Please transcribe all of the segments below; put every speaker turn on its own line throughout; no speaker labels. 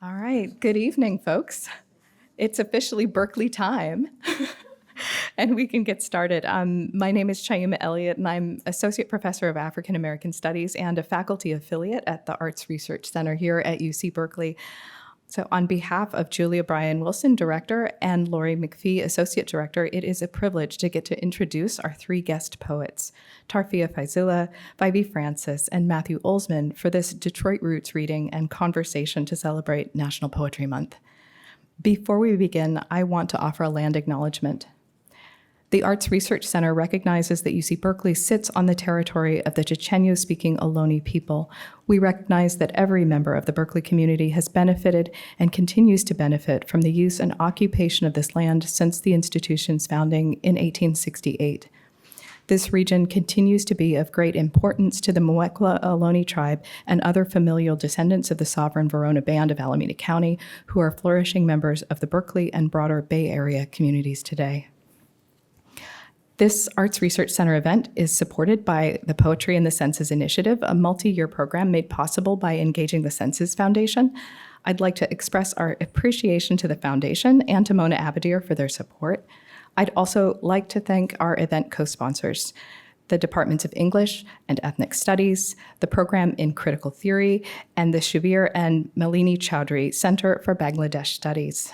All right, good evening, folks. It's officially Berkeley time, and we can get started. My name is Chaima Elliott, and I'm Associate Professor of African American Studies and a faculty affiliate at the Arts Research Center here at UC Berkeley. So on behalf of Julia Bryan Wilson, Director, and Lori McPhee, Associate Director, it is a privilege to get to introduce our three guest poets, Tarfia Faizullah, Viby Francis, and Matthew Olsman, for this Detroit Roots reading and conversation to celebrate National Poetry Month. Before we begin, I want to offer a land acknowledgement. The Arts Research Center recognizes that UC Berkeley sits on the territory of the Chochenyo-speaking Ohlone people. We recognize that every member of the Berkeley community has benefited and continues to benefit from the use and occupation of this land since the institution's founding in 1868. This region continues to be of great importance to the Muwekma Ohlone tribe and other familial descendants of the sovereign Verona Band of Alameda County, who are flourishing members of the Berkeley and broader Bay Area communities today. This Arts Research Center event is supported by the Poetry in the Senses Initiative, a multi-year program made possible by engaging the Senses Foundation. I'd like to express our appreciation to the foundation and to Mona Abadir for their support. I'd also like to thank our event co-sponsors, the Departments of English and Ethnic Studies, the Program in Critical Theory, and the Shubir and Malini Chowdhury Center for Bangladesh Studies.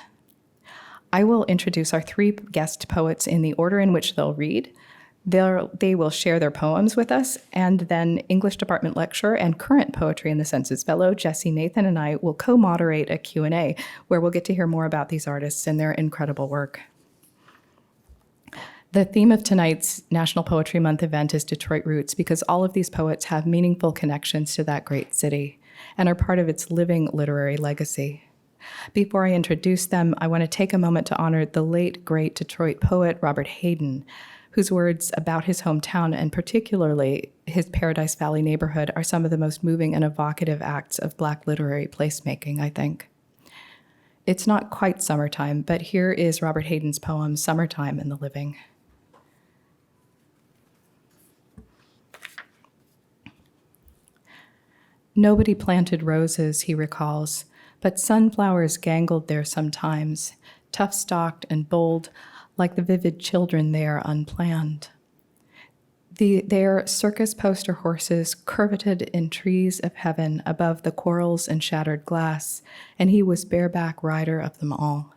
I will introduce our three guest poets in the order in which they'll read. They will share their poems with us, and then English Department lecturer and current Poetry in the Senses fellow Jesse Nathan and I will co-moderate a Q&A where we'll get to hear more about these artists and their incredible work. The theme of tonight's National Poetry Month event is Detroit Roots because all of these poets have meaningful connections to that great city and are part of its living literary legacy. Before I introduce them, I want to take a moment to honor the late, great Detroit poet Robert Hayden, whose words about his hometown and particularly his Paradise Valley neighborhood are some of the most moving and evocative acts of Black literary placemaking, I think. It's not quite summertime, but here is Robert Hayden's poem, Summertime in the Living. Nobody planted roses, he recalls, but sunflowers gangled there sometimes, tough-stalked and bold, like the vivid children there unplanned. Their circus poster horses curveted in trees of heaven above the corals and shattered glass, and he was bareback rider of them all.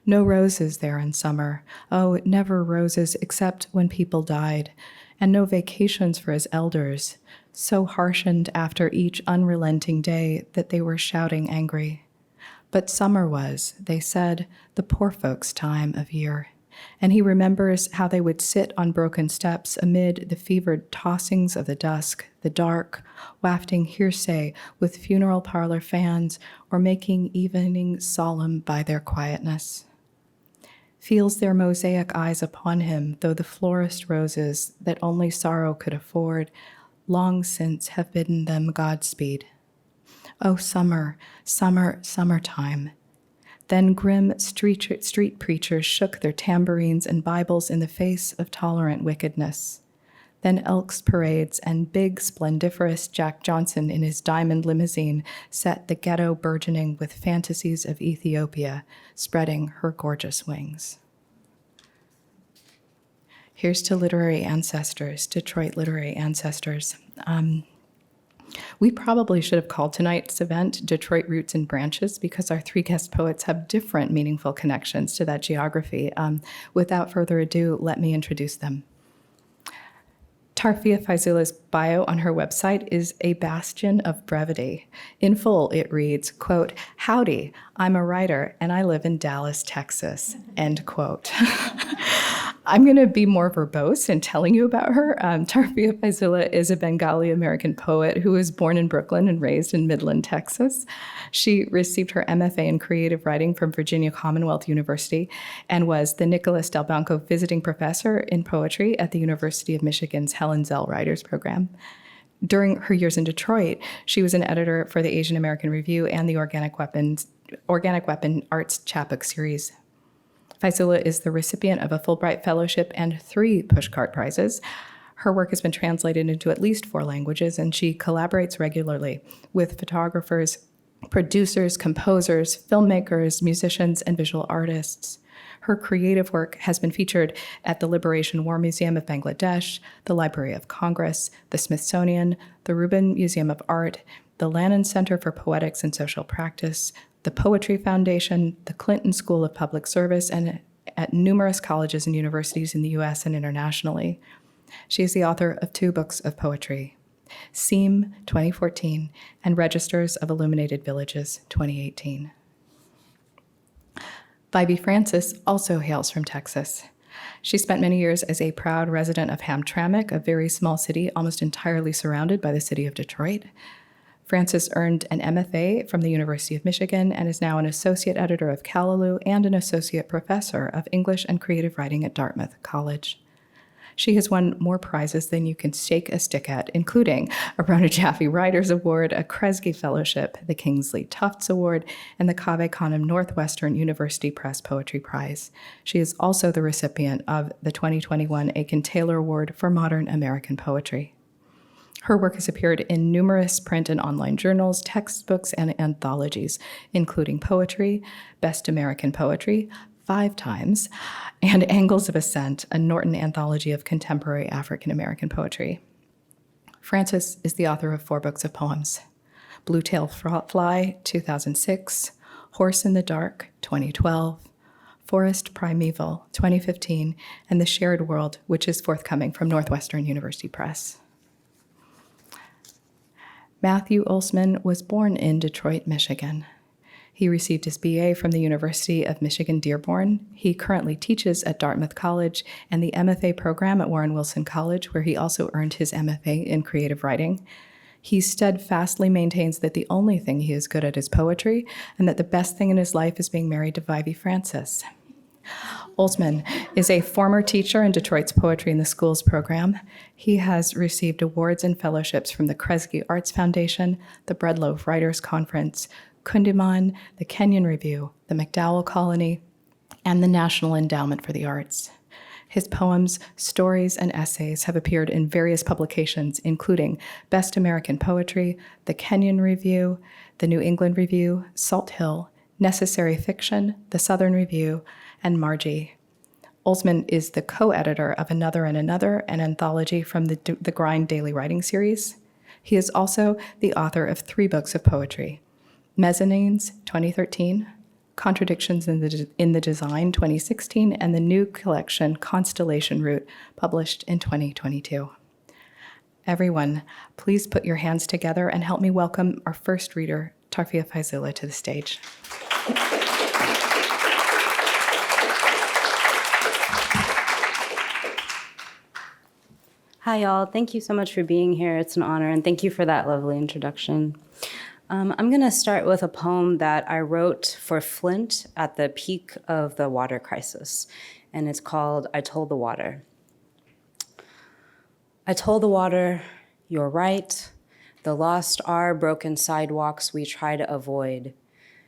No roses there in summer, oh, never roses except when people died, and no vacations for his elders, so harshened after each unrelenting day that they were shouting angry. But summer was, they said, the poor folks' time of year, and he remembers how they would sit on broken steps amid the fevered tossings of the dusk, the dark, wafting hearsay with funeral parlor fans or making evening solemn by their quietness. Feels their mosaic eyes upon him, though the florist roses that only sorrow could afford long since have bidden them Godspeed. Oh, summer, summer, summertime. Then grim street preachers shook their tambourines and Bibles in the face of tolerant wickedness. Then Elks parades and big, splendiferous Jack Johnson in his diamond limousine set the ghetto burgeoning with fantasies of Ethiopia, spreading her gorgeous wings. Here's to literary ancestors, Detroit literary ancestors. We probably should have called tonight's event Detroit Roots and Branches because our three guest poets have different meaningful connections to that geography. Without further ado, let me introduce them. Tarfia Faizullah's bio on her website is a bastion of brevity. In full, it reads, quote, "Howdy, I'm a writer and I live in Dallas, Texas," end quote. I'm going to be more verbose in telling you about her. Tarfia Faizullah is a Bengali American poet who was born in Brooklyn and raised in Midland, Texas. She received her MFA in creative writing from Virginia Commonwealth University and was the Nicholas Delbanco Visiting Professor in Poetry at the University of Michigan's Helen Zell Writers Program. During her years in Detroit, she was an editor for the Asian American Review and the Organic Weapon Arts Chapbook series. Faizullah is the recipient of a Fulbright Fellowship and 3 Pushcart Prizes. Her work has been translated into at least 4 languages, and she collaborates regularly with photographers producers, composers, filmmakers, musicians, and visual artists. Her creative work has been featured at the Liberation War Museum of Bangladesh, the Library of Congress, the Smithsonian, the Rubin Museum of Art, the Lannan Center for Poetics and Social Practice, the Poetry Foundation, the Clinton School of Public Service, and at numerous colleges and universities in the US and internationally. She is the author of 2 books of poetry, Seam, 2014, and Registers of Illuminated Villages, 2018. Viby Francis also hails from Texas. She spent many years as a proud resident of Hamtramck, a very small city almost entirely surrounded by the city of Detroit. Francis earned an MFA from the University of Michigan and is now an associate editor of Callaloo and an associate professor of English and creative writing at Dartmouth College. She has won more prizes than you can shake a stick at, including a Rona Jaffe Writers Award, a Kresge Fellowship, the Kingsley Tufts Award, and the Cave Canem Northwestern University Press Poetry Prize. She is also the recipient of the 2021 Aiken Taylor Award for Modern American Poetry. Her work has appeared in numerous print and online journals, textbooks, and anthologies, including Poetry, Best American Poetry, 5 times, and Angles of Ascent, a Norton anthology of contemporary African American poetry. Francis is the author of 4 books of poems, Blue-Tail Fly, 2006, Horse in the Dark, 2012, Forest Primeval, 2015, and The Shared World, which is forthcoming from Northwestern University Press. Matthew Olsman was born in Detroit, Michigan. He received his BA from the University of Michigan Dearborn. He currently teaches at Dartmouth College and the MFA program at Warren Wilson College, where he also earned his MFA in creative writing. He steadfastly maintains that the only thing he is good at is poetry, and that the best thing in his life is being married to Viby Francis. Olsman is a former teacher in Detroit's Poetry in the Schools program. He has received awards and fellowships from the Kresge Arts Foundation, the Breadloaf Writers Conference, Kundiman, the Kenyon Review, the MacDowell Colony, and the National Endowment for the Arts. His poems, stories, and essays have appeared in various publications, including Best American Poetry, the Kenyon Review, the New England Review, Salt Hill, Necessary Fiction, the Southern Review, and Margie. Olsman is the co-editor of Another and Another, an anthology from the Grind Daily Writing series. He is also the author of 3 books of poetry, Mezzanines, 2013, Contradictions in the Design, 2016, and the new collection, Constellation Route, published in 2022. Everyone, please put your hands together and help me welcome our first reader, Tarfia Faizullah, to the stage.
Hi, y'all. Thank you so much for being here. It's an honor, and thank you for that lovely introduction. I'm going to start with a poem that I wrote for Flint at the peak of the water crisis, and it's called I Told the Water. I told the water, you're right. The lost are broken sidewalks we try to avoid.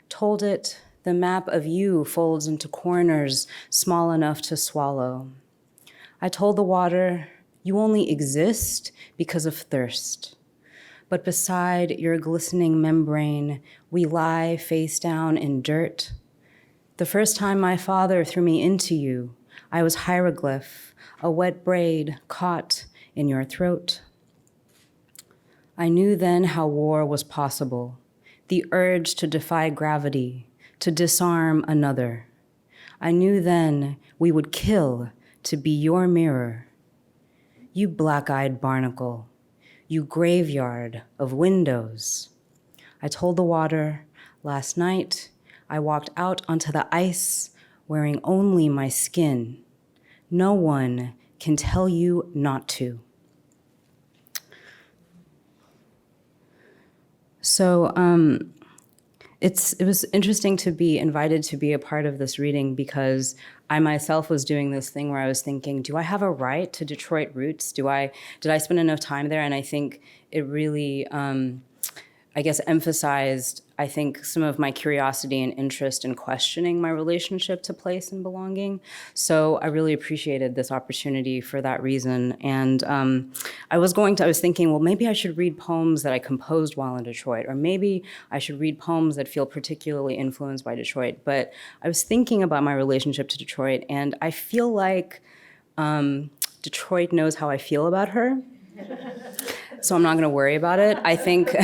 Told it, the map of you folds into corners small enough to swallow. I told the water, you only exist because of thirst. But beside your glistening membrane, we lie face down in dirt. The first time my father threw me into you, I was hieroglyph, a wet braid caught in your throat. I knew then how war was possible, the urge to defy gravity, to disarm another. I knew then we would kill to be your mirror. You black-eyed barnacle, you graveyard of windows. I told the water, last night I walked out onto the ice wearing only my skin. No one can tell you not to. So it was interesting to be invited to be a part of this reading because I myself was doing this thing where I was thinking, do I have a right to Detroit roots? Did I spend enough time there? And I think it really, emphasized, I think, some of my curiosity and interest in questioning my relationship to place and belonging. So I really appreciated this opportunity for that reason. And I was thinking, well, maybe I should read poems that I composed while in Detroit, or maybe I should read poems that feel particularly influenced by Detroit. But I was thinking about my relationship to Detroit, and I feel like Detroit knows how I feel about her. So I'm not going to worry about it. I think,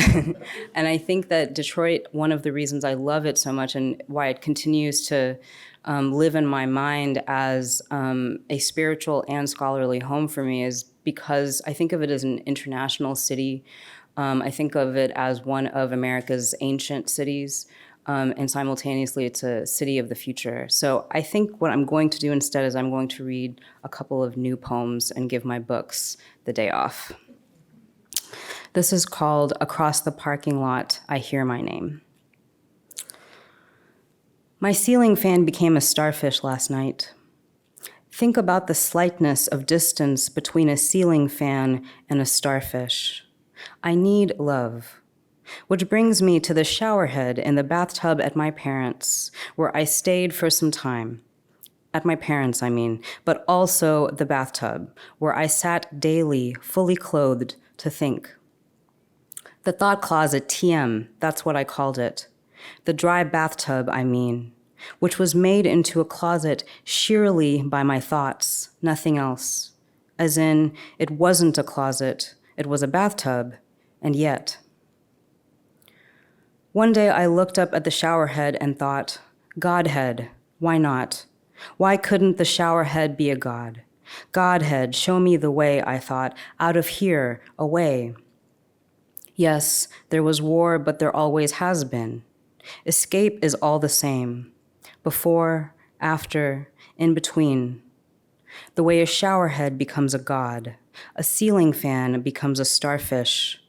and I think that Detroit, one of the reasons I love it so much and why it continues to live in my mind as a spiritual and scholarly home for me is because I think of it as an international city. I think of it as one of America's ancient cities. And simultaneously, it's a city of the future. So I think what I'm going to do instead is I'm going to read a couple of new poems and give my books the day off. This is called Across the Parking Lot, I Hear My Name. My ceiling fan became a starfish last night. Think about the slightness of distance between a ceiling fan and a starfish. I need love. Which brings me to the showerhead in the bathtub at my parents', where I stayed for some time. At my parents', I mean, but also the bathtub, where I sat daily, fully clothed, to think. The thought closet, TM, that's what I called it. The dry bathtub, I mean, which was made into a closet sheerly by my thoughts, nothing else. As in, it wasn't a closet, it was a bathtub, and yet. One day I looked up at the showerhead and thought, Godhead, why not? Why couldn't the showerhead be a god? Godhead, show me the way, I thought, out of here, away. Yes, there was war, but there always has been. Escape is all the same. Before, after, in between. The way a showerhead becomes a god, a ceiling fan becomes a starfish.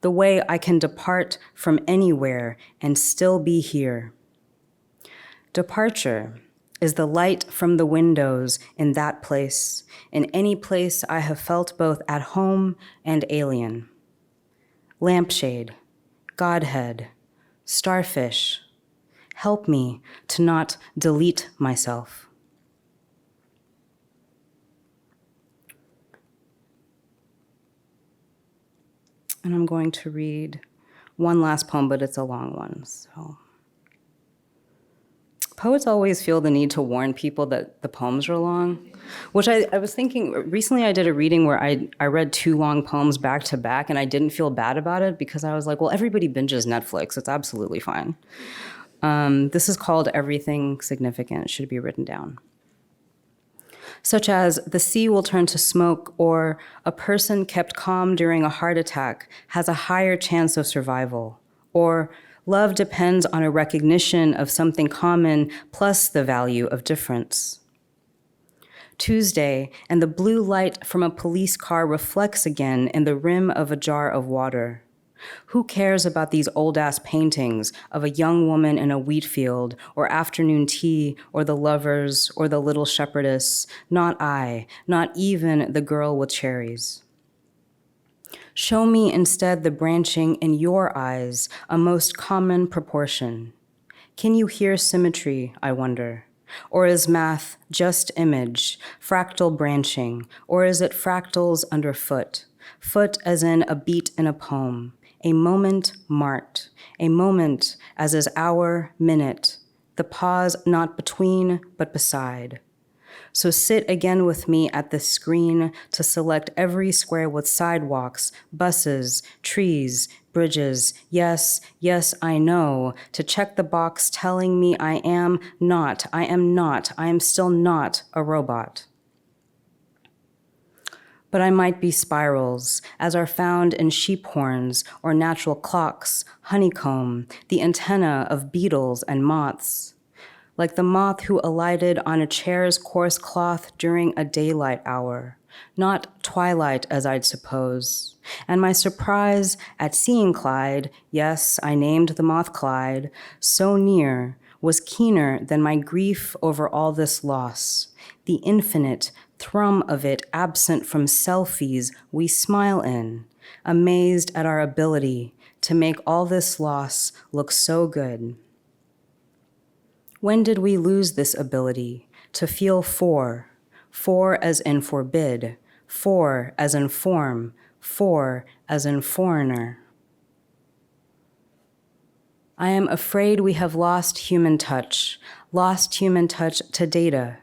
The way I can depart from anywhere and still be here. Departure is the light from the windows in that place, in any place I have felt both at home and alien. Lampshade, Godhead, starfish, help me to not delete myself. And I'm going to read one last poem, but it's a long one, so. Poets always feel the need to warn people that the poems are long, which I was thinking, recently I did a reading where I read 2 long poems back to back, and I didn't feel bad about it because I was like, well, everybody binges Netflix, it's absolutely fine. This is called Everything Significant, it should be written down. Such as, the sea will turn to smoke, or a person kept calm during a heart attack has a higher chance of survival, or love depends on a recognition of something common plus the value of difference. Tuesday, and the blue light from a police car reflects again in the rim of a jar of water. Who cares about these old-ass paintings of a young woman in a wheat field, or afternoon tea, or the lovers, or the little shepherdess? Not I, not even the girl with cherries. Show me instead the branching in your eyes, a most common proportion. Can you hear symmetry, I wonder? Or is math just image, fractal branching, or is it fractals underfoot? Foot as in a beat in a poem, a moment marked, a moment as is hour, minute, the pause not between but beside. So sit again with me at the screen to select every square with sidewalks, buses, trees, bridges. Yes, yes, I know. To check the box telling me I am still not a robot. But I might be spirals, as are found in sheep horns or natural clocks, honeycomb, the antenna of beetles and moths. Like the moth who alighted on a chair's coarse cloth during a daylight hour, not twilight as I'd suppose. And my surprise at seeing Clyde, yes, I named the moth Clyde, so near, was keener than my grief over all this loss, the infinite thrum of it absent from selfies we smile in, amazed at our ability to make all this loss look so good. When did we lose this ability to feel for as in forbid, for as in form, for as in foreigner? I am afraid we have lost human touch to data.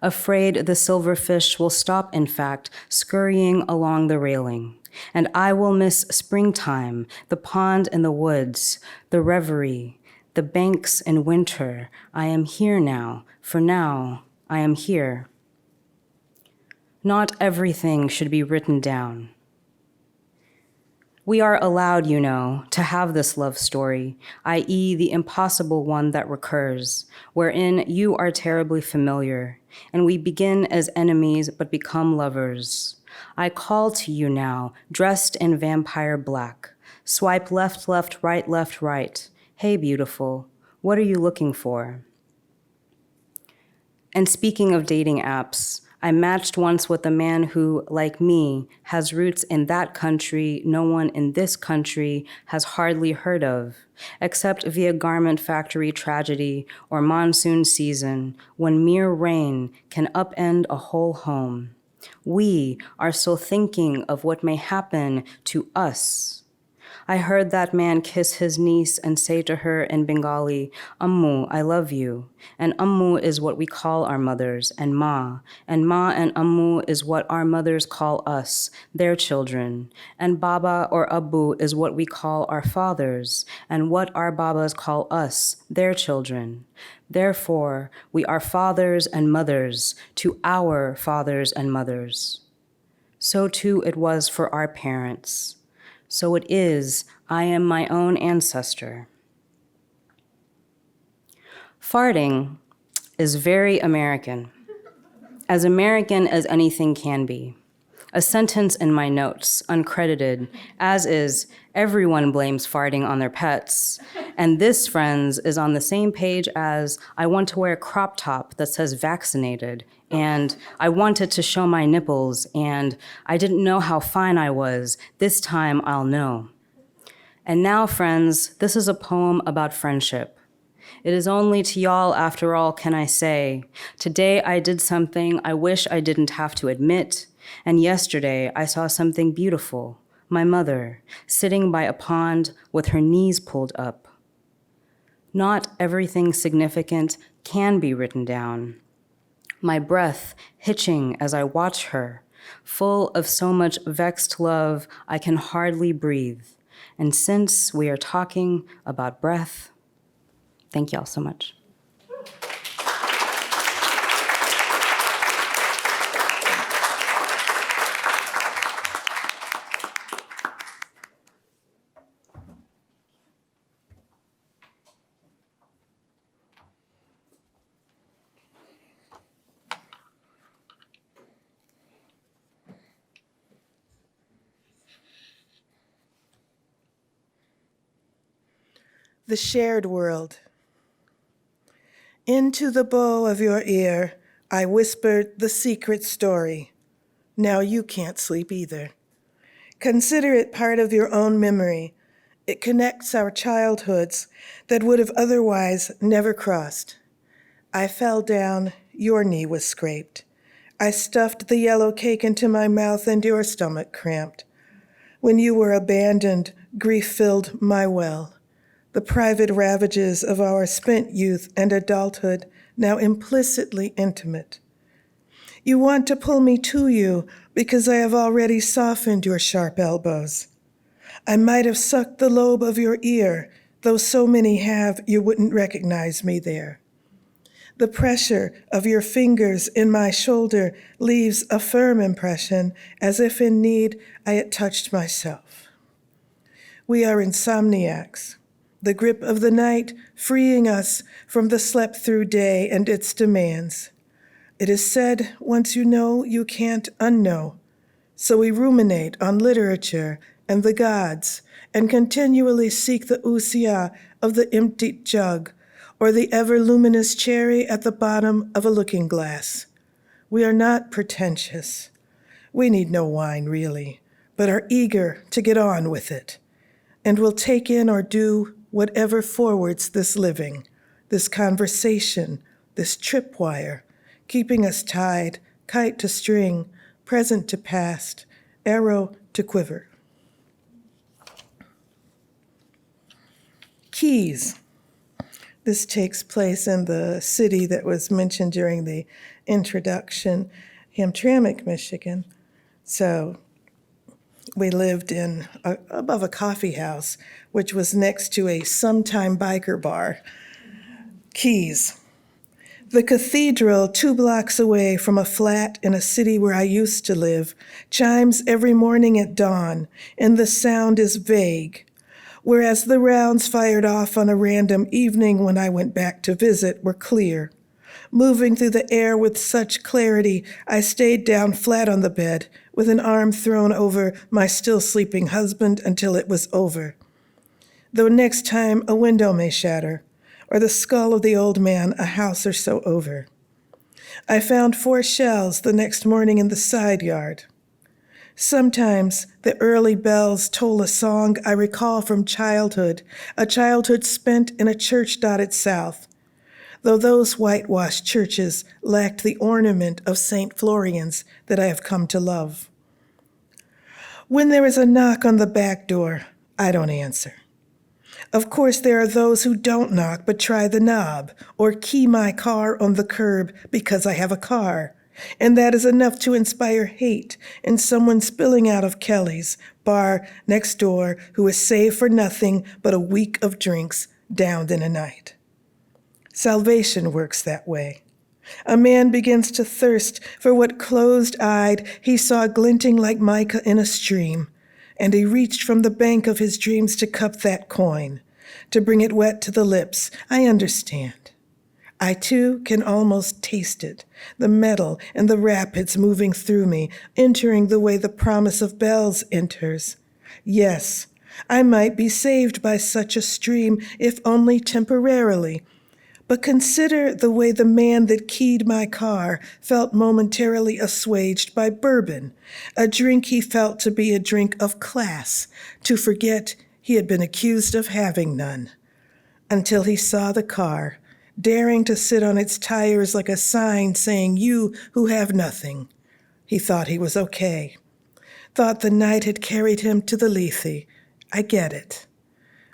Afraid the silverfish will stop, in fact, scurrying along the railing. And I will miss springtime, the pond in the woods, the reverie, the banks in winter. I am here now. For now, I am here. Not everything should be written down. We are allowed, you know, to have this love story, i.e. the impossible one that recurs, wherein you are terribly familiar, and we begin as enemies but become lovers. I call to you now, dressed in vampire black. Swipe left, right. Hey, beautiful, what are you looking for? And speaking of dating apps, I matched once with a man who, like me, has roots in that country no one in this country has hardly heard of, except via garment factory tragedy or monsoon season, when mere rain can upend a whole home. We are still thinking of what may happen to us. I heard that man kiss his niece and say to her in Bengali, Ammu, I love you. And Ammu is what we call our mothers, and Ma and Ammu is what our mothers call us, their children. And Baba or Abu is what we call our fathers, and what our Babas call us, their children. Therefore, we are fathers and mothers to our fathers and mothers. So too it was for our parents. So it is, I am my own ancestor. Farting is very American as anything can be. A sentence in my notes, uncredited, as is, everyone blames farting on their pets. And this, friends, is on the same page as, I want to wear a crop top that says vaccinated, and I wanted to show my nipples, and I didn't know how fine I was. This time I'll know. And now, friends, this is a poem about friendship. It is only to y'all, after all, can I say, today I did something I wish I didn't have to admit, and yesterday I saw something beautiful, my mother, sitting by a pond with her knees pulled up. Not everything significant can be written down. My breath hitching as I watch her, full of so much vexed love I can hardly breathe. And since we are talking about breath, thank y'all so much.
The shared world. Into the bow of your ear, I whispered the secret story. Now you can't sleep either. Consider it part of your own memory. It connects our childhoods that would have otherwise never crossed. I fell down, your knee was scraped. I stuffed the yellow cake into my mouth and your stomach cramped. When you were abandoned, grief filled my well. The private ravages of our spent youth and adulthood, now implicitly intimate. You want to pull me to you because I have already softened your sharp elbows. I might have sucked the lobe of your ear, though so many have, you wouldn't recognize me there. The pressure of your fingers in my shoulder leaves a firm impression, as if in need I had touched myself. We are insomniacs. The grip of the night freeing us from the slept-through day and its demands. It is said, once you know, you can't unknow. So we ruminate on literature and the gods and continually seek the ousia of the emptied jug or the ever-luminous cherry at the bottom of a looking glass. We are not pretentious. We need no wine, really, but are eager to get on with it. and will take in or do whatever forwards this living, this conversation, this tripwire, keeping us tied, kite to string, present to past, arrow to quiver. Keys. This takes place in the city that was mentioned during the introduction, Hamtramck, Michigan. So we lived in above a coffee house, which was next to a sometime biker bar. Keys. The cathedral, 2 blocks away from a flat in a city where I used to live, chimes every morning at dawn, and the sound is vague. Whereas the rounds fired off on a random evening when I went back to visit were clear. Moving through the air with such clarity, I stayed down flat on the bed, with an arm thrown over my still sleeping husband until it was over. Though next time a window may shatter, or the skull of the old man a house or so over. I found 4 shells the next morning in the side yard. Sometimes the early bells toll a song I recall from childhood, a childhood spent in a church dotted south, though those whitewashed churches lacked the ornament of St. Florian's that I have come to love. When there is a knock on the back door, I don't answer. Of course, there are those who don't knock but try the knob or key my car on the curb because I have a car. And that is enough to inspire hate in someone spilling out of Kelly's bar next door who is saved for nothing but a week of drinks downed in a night. Salvation works that way. A man begins to thirst for what closed-eyed he saw glinting like mica in a stream, and he reached from the bank of his dreams to cup that coin, to bring it wet to the lips. I understand. I, too, can almost taste it, the metal and the rapids moving through me, entering the way the promise of bells enters. Yes, I might be saved by such a stream, if only temporarily. But consider the way the man that keyed my car felt momentarily assuaged by bourbon, a drink he felt to be a drink of class, to forget he had been accused of having none, until he saw the car, daring to sit on its tires like a sign saying, "You who have nothing." He thought he was okay. Thought the night had carried him to the Lethe. I get it.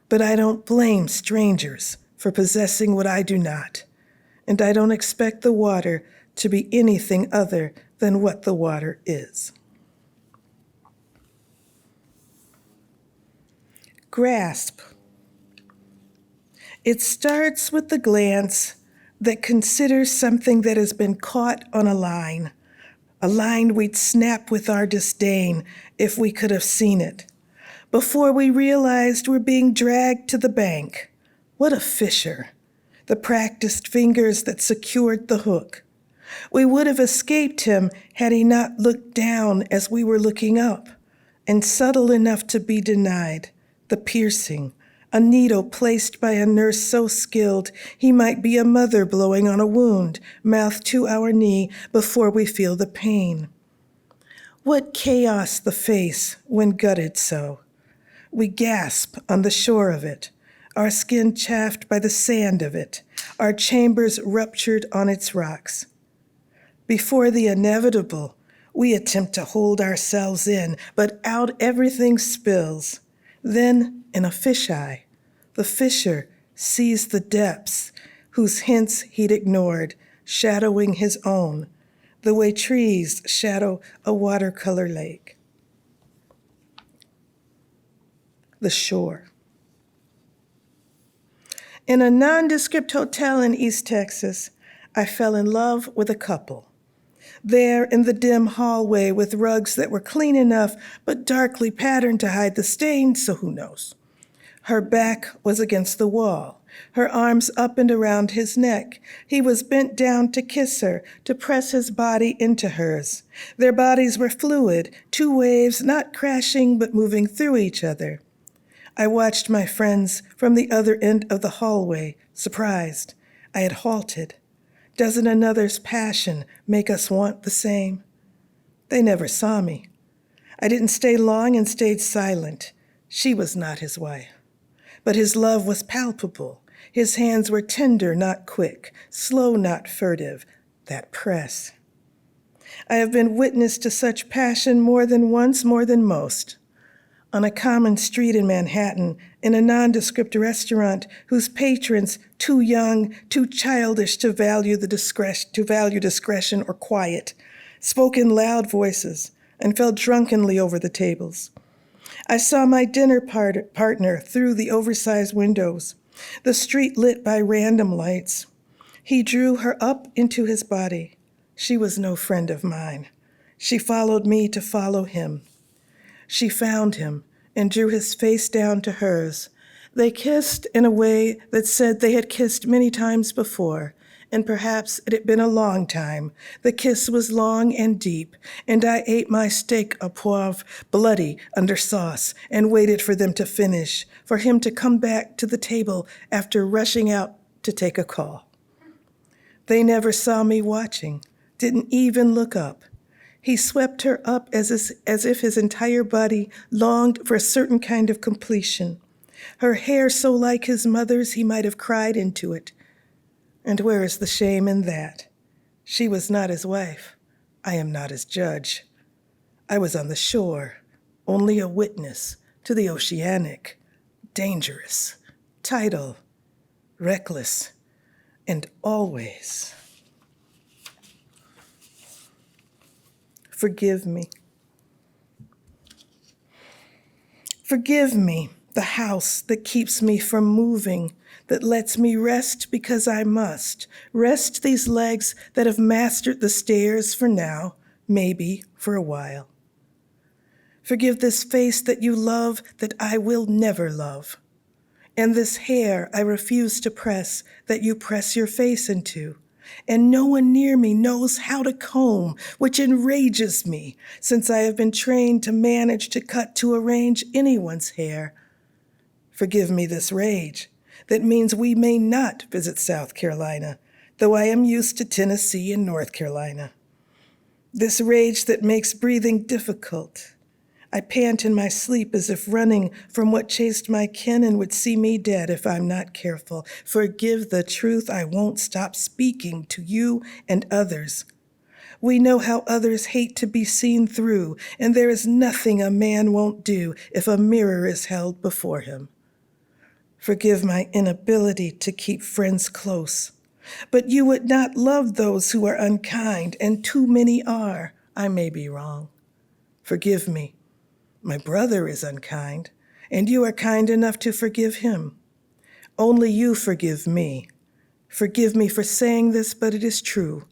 But I don't blame strangers for possessing what I do not. And I don't expect the water to be anything other than what the water is. Grasp. It starts with the glance that considers something that has been caught on a line we'd snap with our disdain if we could have seen it, before we realized we're being dragged to the bank. What a fisher, the practiced fingers that secured the hook. We would have escaped him had he not looked down as we were looking up, and subtle enough to be denied, the piercing, a needle placed by a nurse so skilled he might be a mother blowing on a wound, mouth to our knee before we feel the pain. What chaos the face when gutted so. We gasp on the shore of it, our skin chafed by the sand of it, our chambers ruptured on its rocks. Before the inevitable, we attempt to hold ourselves in, but out everything spills. Then, in a fisheye, the fisher sees the depths whose hints he'd ignored, shadowing his own, the way trees shadow a watercolor lake. The shore. In a nondescript hotel in East Texas, I fell in love with a couple. There in the dim hallway with rugs that were clean enough but darkly patterned to hide the stains, so who knows? Her back was against the wall, her arms up and around his neck. He was bent down to kiss her, to press his body into hers. Their bodies were fluid, 2 waves not crashing but moving through each other. I watched my friends from the other end of the hallway, surprised. I had halted. Doesn't another's passion make us want the same? They never saw me. I didn't stay long and stayed silent, She was not his wife, but his love was palpable. His hands were tender, not quick, slow, not furtive, that press. I have been witness to such passion more than once, more than most. On a common street in Manhattan, in a nondescript restaurant whose patrons, too young, too childish to value discretion or quiet, spoke in loud voices and fell drunkenly over the tables. I saw my dinner partner through the oversized windows, the street lit by random lights. He drew her up into his body. She was no friend of mine. She followed me to follow him. She found him and drew his face down to hers. They kissed in a way that said they had kissed many times before, and perhaps it had been a long time. The kiss was long and deep, and I ate my steak au poivre, bloody, under sauce, and waited for them to finish, for him to come back to the table after rushing out to take a call. They never saw me watching, didn't even look up. He swept her up as if his entire body longed for a certain kind of completion. Her hair so like his mother's he might have cried into it. And where is the shame in that? She was not his wife. I am not his judge. I was on the shore, only a witness to the oceanic, dangerous, tidal, reckless, and always. Forgive me. Forgive me, the house that keeps me from moving, that lets me rest because I must, rest these legs that have mastered the stairs for now, maybe for a while. Forgive this face that you love that I will never love, and this hair I refuse to press that you press your face into. And no one near me knows how to comb, which enrages me, since I have been trained to manage to cut to arrange anyone's hair. Forgive me this rage that means we may not visit South Carolina, though I am used to Tennessee and North Carolina. This rage that makes breathing difficult. I pant in my sleep as if running from what chased my kin and would see me dead if I'm not careful. Forgive the truth, I won't stop speaking to you and others. We know how others hate to be seen through, and there is nothing a man won't do if a mirror is held before him. Forgive my inability to keep friends close, but you would not love those who are unkind, and too many are. I may be wrong. Forgive me. My brother is unkind, and you are kind enough to forgive him. Only you forgive me. Forgive me for saying this, but it is true.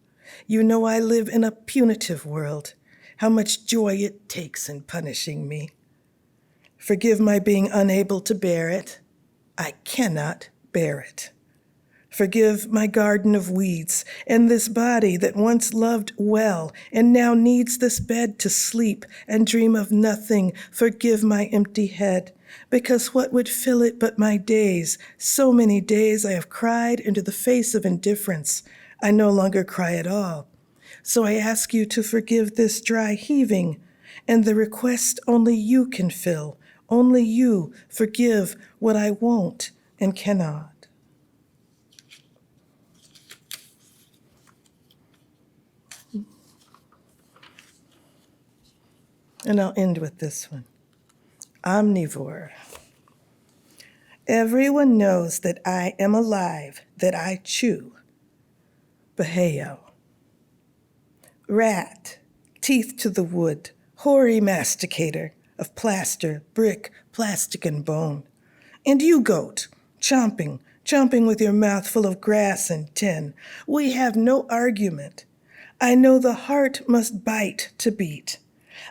You know I live in a punitive world, how much joy it takes in punishing me. Forgive my being unable to bear it. I cannot bear it. Forgive my garden of weeds and this body that once loved well and now needs this bed to sleep and dream of nothing. Forgive my empty head, because what would fill it but my days? So many days I have cried into the face of indifference. I no longer cry at all. So I ask you to forgive this dry heaving and the request only you can fill. Only you forgive what I won't and cannot. And I'll end with this one. Omnivore. Everyone knows that I am alive, that I chew. Baheo. Rat, teeth to the wood, hoary masticator of plaster, brick, plastic, and bone. And you, goat, chomping with your mouth full of grass and tin. We have no argument. I know the heart must bite to beat.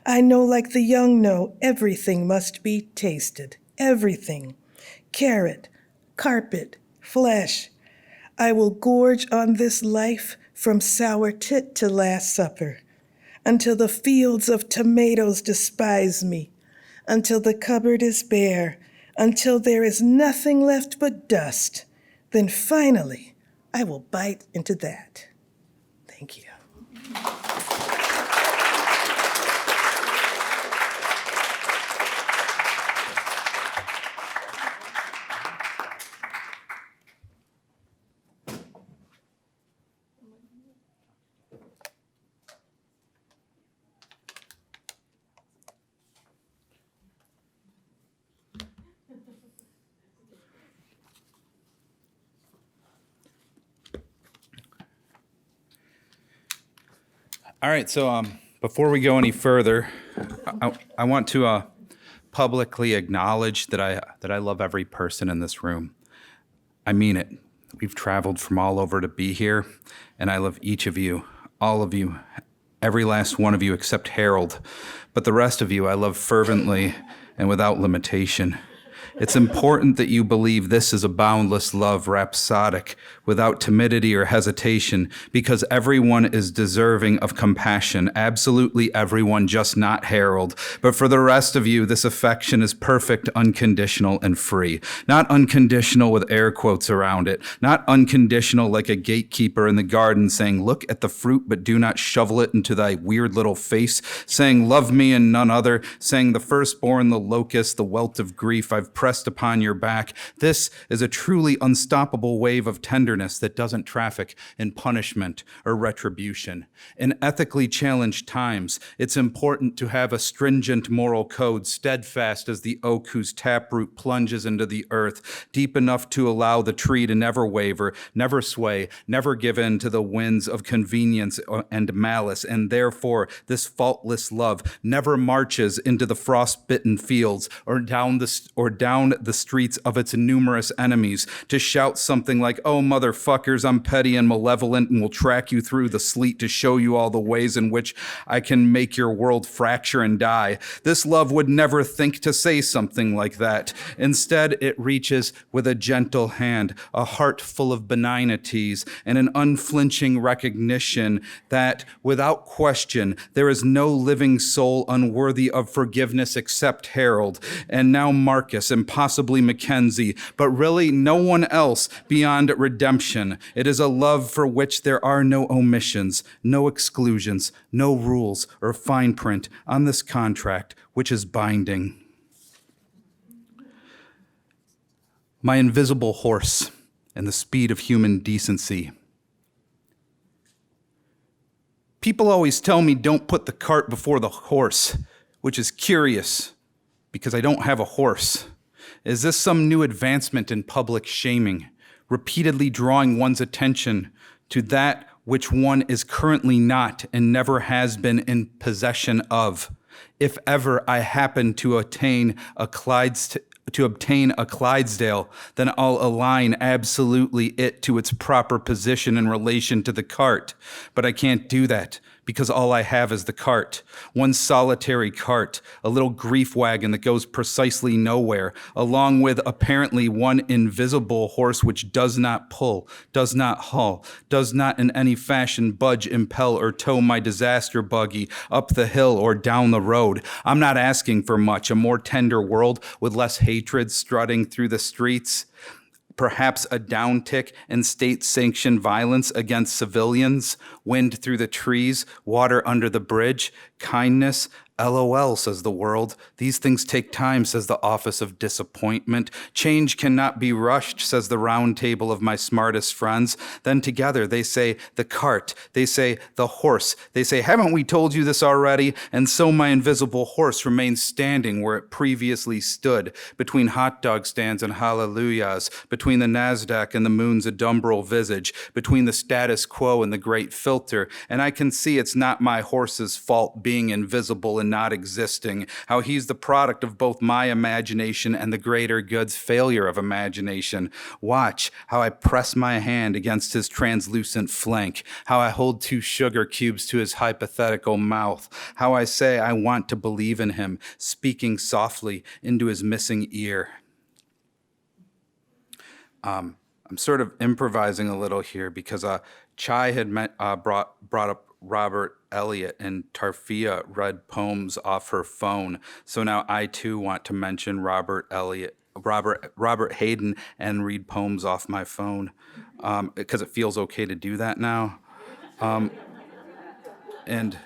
I know, like the young know, everything must be tasted. Everything. Carrot, carpet, flesh. I will gorge on this life from sour tit to Last Supper, until the fields of tomatoes despise me, until the cupboard is bare, until there is nothing left but dust. Then finally, I will bite into that. Thank you.
All right, so before we go any further, I want to publicly acknowledge that I love every person in this room. I mean it. We've traveled from all over to be here, and I love each of you, all of you, every last one of you except Harold. But the rest of you I love fervently and without limitation. It's important that you believe this is a boundless love, rhapsodic, without timidity or hesitation, because everyone is deserving of compassion. Absolutely everyone, just not Harold. But for the rest of you, this affection is perfect, unconditional, and free. Not unconditional with air quotes around it. Not unconditional like a gatekeeper in the garden saying, look at the fruit, but do not shovel it into thy weird little face. Saying, love me and none other. Saying, the firstborn, the locust, the welt of grief I've pressed upon your back. This is a truly unstoppable wave of tenderness that doesn't traffic in punishment or retribution. In ethically challenged times, it's important to have a stringent moral code, steadfast as the oak whose taproot plunges into the earth, deep enough to allow the tree to never waver, never sway, never give in to the winds of convenience and malice, and therefore this faultless love never marches into the frost-bitten fields or down the streets of its numerous enemies to shout something like, oh, motherfuckers, I'm petty and malevolent and will track you through the sleet to show you all the ways in which I can make your world fracture and die. This love would never think to say something like that. Instead, it reaches with a gentle hand, a heart full of benignities, and an unflinching recognition that, without question, there is no living soul unworthy of forgiveness except Harold, and now Marcus, and possibly Mackenzie, but really no one else beyond redemption. It is a love for which there are no omissions, no exclusions, no rules or fine print on this contract, which is binding. My invisible horse and the speed of human decency. People always tell me don't put the cart before the horse, which is curious because I don't have a horse. Is this some new advancement in public shaming, repeatedly drawing one's attention to that which one is currently not and never has been in possession of? If ever I happen to obtain a Clydesdale, then I'll align absolutely it to its proper position in relation to the cart. But I can't do that because all I have is the cart. One solitary cart, a little grief wagon that goes precisely nowhere, along with apparently one invisible horse which does not pull, does not haul, does not in any fashion budge, impel, or tow my disaster buggy up the hill or down the road. I'm not asking for much, a more tender world with less hatred strutting through the streets. Perhaps a downtick in state-sanctioned violence against civilians, wind through the trees, water under the bridge, kindness. LOL, says the world. These things take time, says the office of disappointment. Change cannot be rushed, says the round table of my smartest friends. Then together they say the cart, they say the horse, they say, haven't we told you this already? And so my invisible horse remains standing where it previously stood, between hot dog stands and hallelujahs, between the NASDAQ and the moon's adumbral visage, between the status quo and the great filter. And I can see it's not my horse's fault being invisible and not existing, how he's the product of both my imagination and the greater good's failure of imagination. Watch how I press my hand against his translucent flank, how I hold 2 sugar cubes to his hypothetical mouth, how I say I want to believe in him, speaking softly into his missing ear. I'm sort of improvising a little here because Chai had brought up Robert Elliott, and Tarfia read poems off her phone. So now I too want to mention Robert Hayden, and read poems off my phone because it feels okay to do that now. And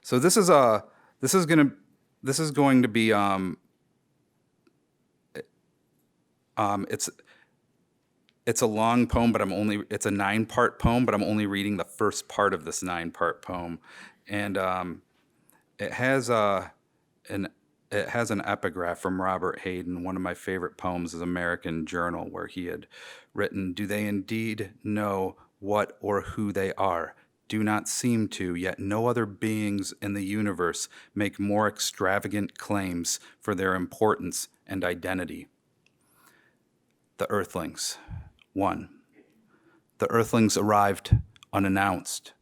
so this is going to be it's a long poem, but it's a 9-part poem, but I'm only reading the first part of this 9-part poem. And it has an it has an epigraph from Robert Hayden. One of my favorite poems is American Journal, where he had written, "Do they indeed know what or who they are? Do not seem to, yet no other beings in the universe make more extravagant claims for their importance and identity." The Earthlings. 1. The Earthlings arrived unannounced,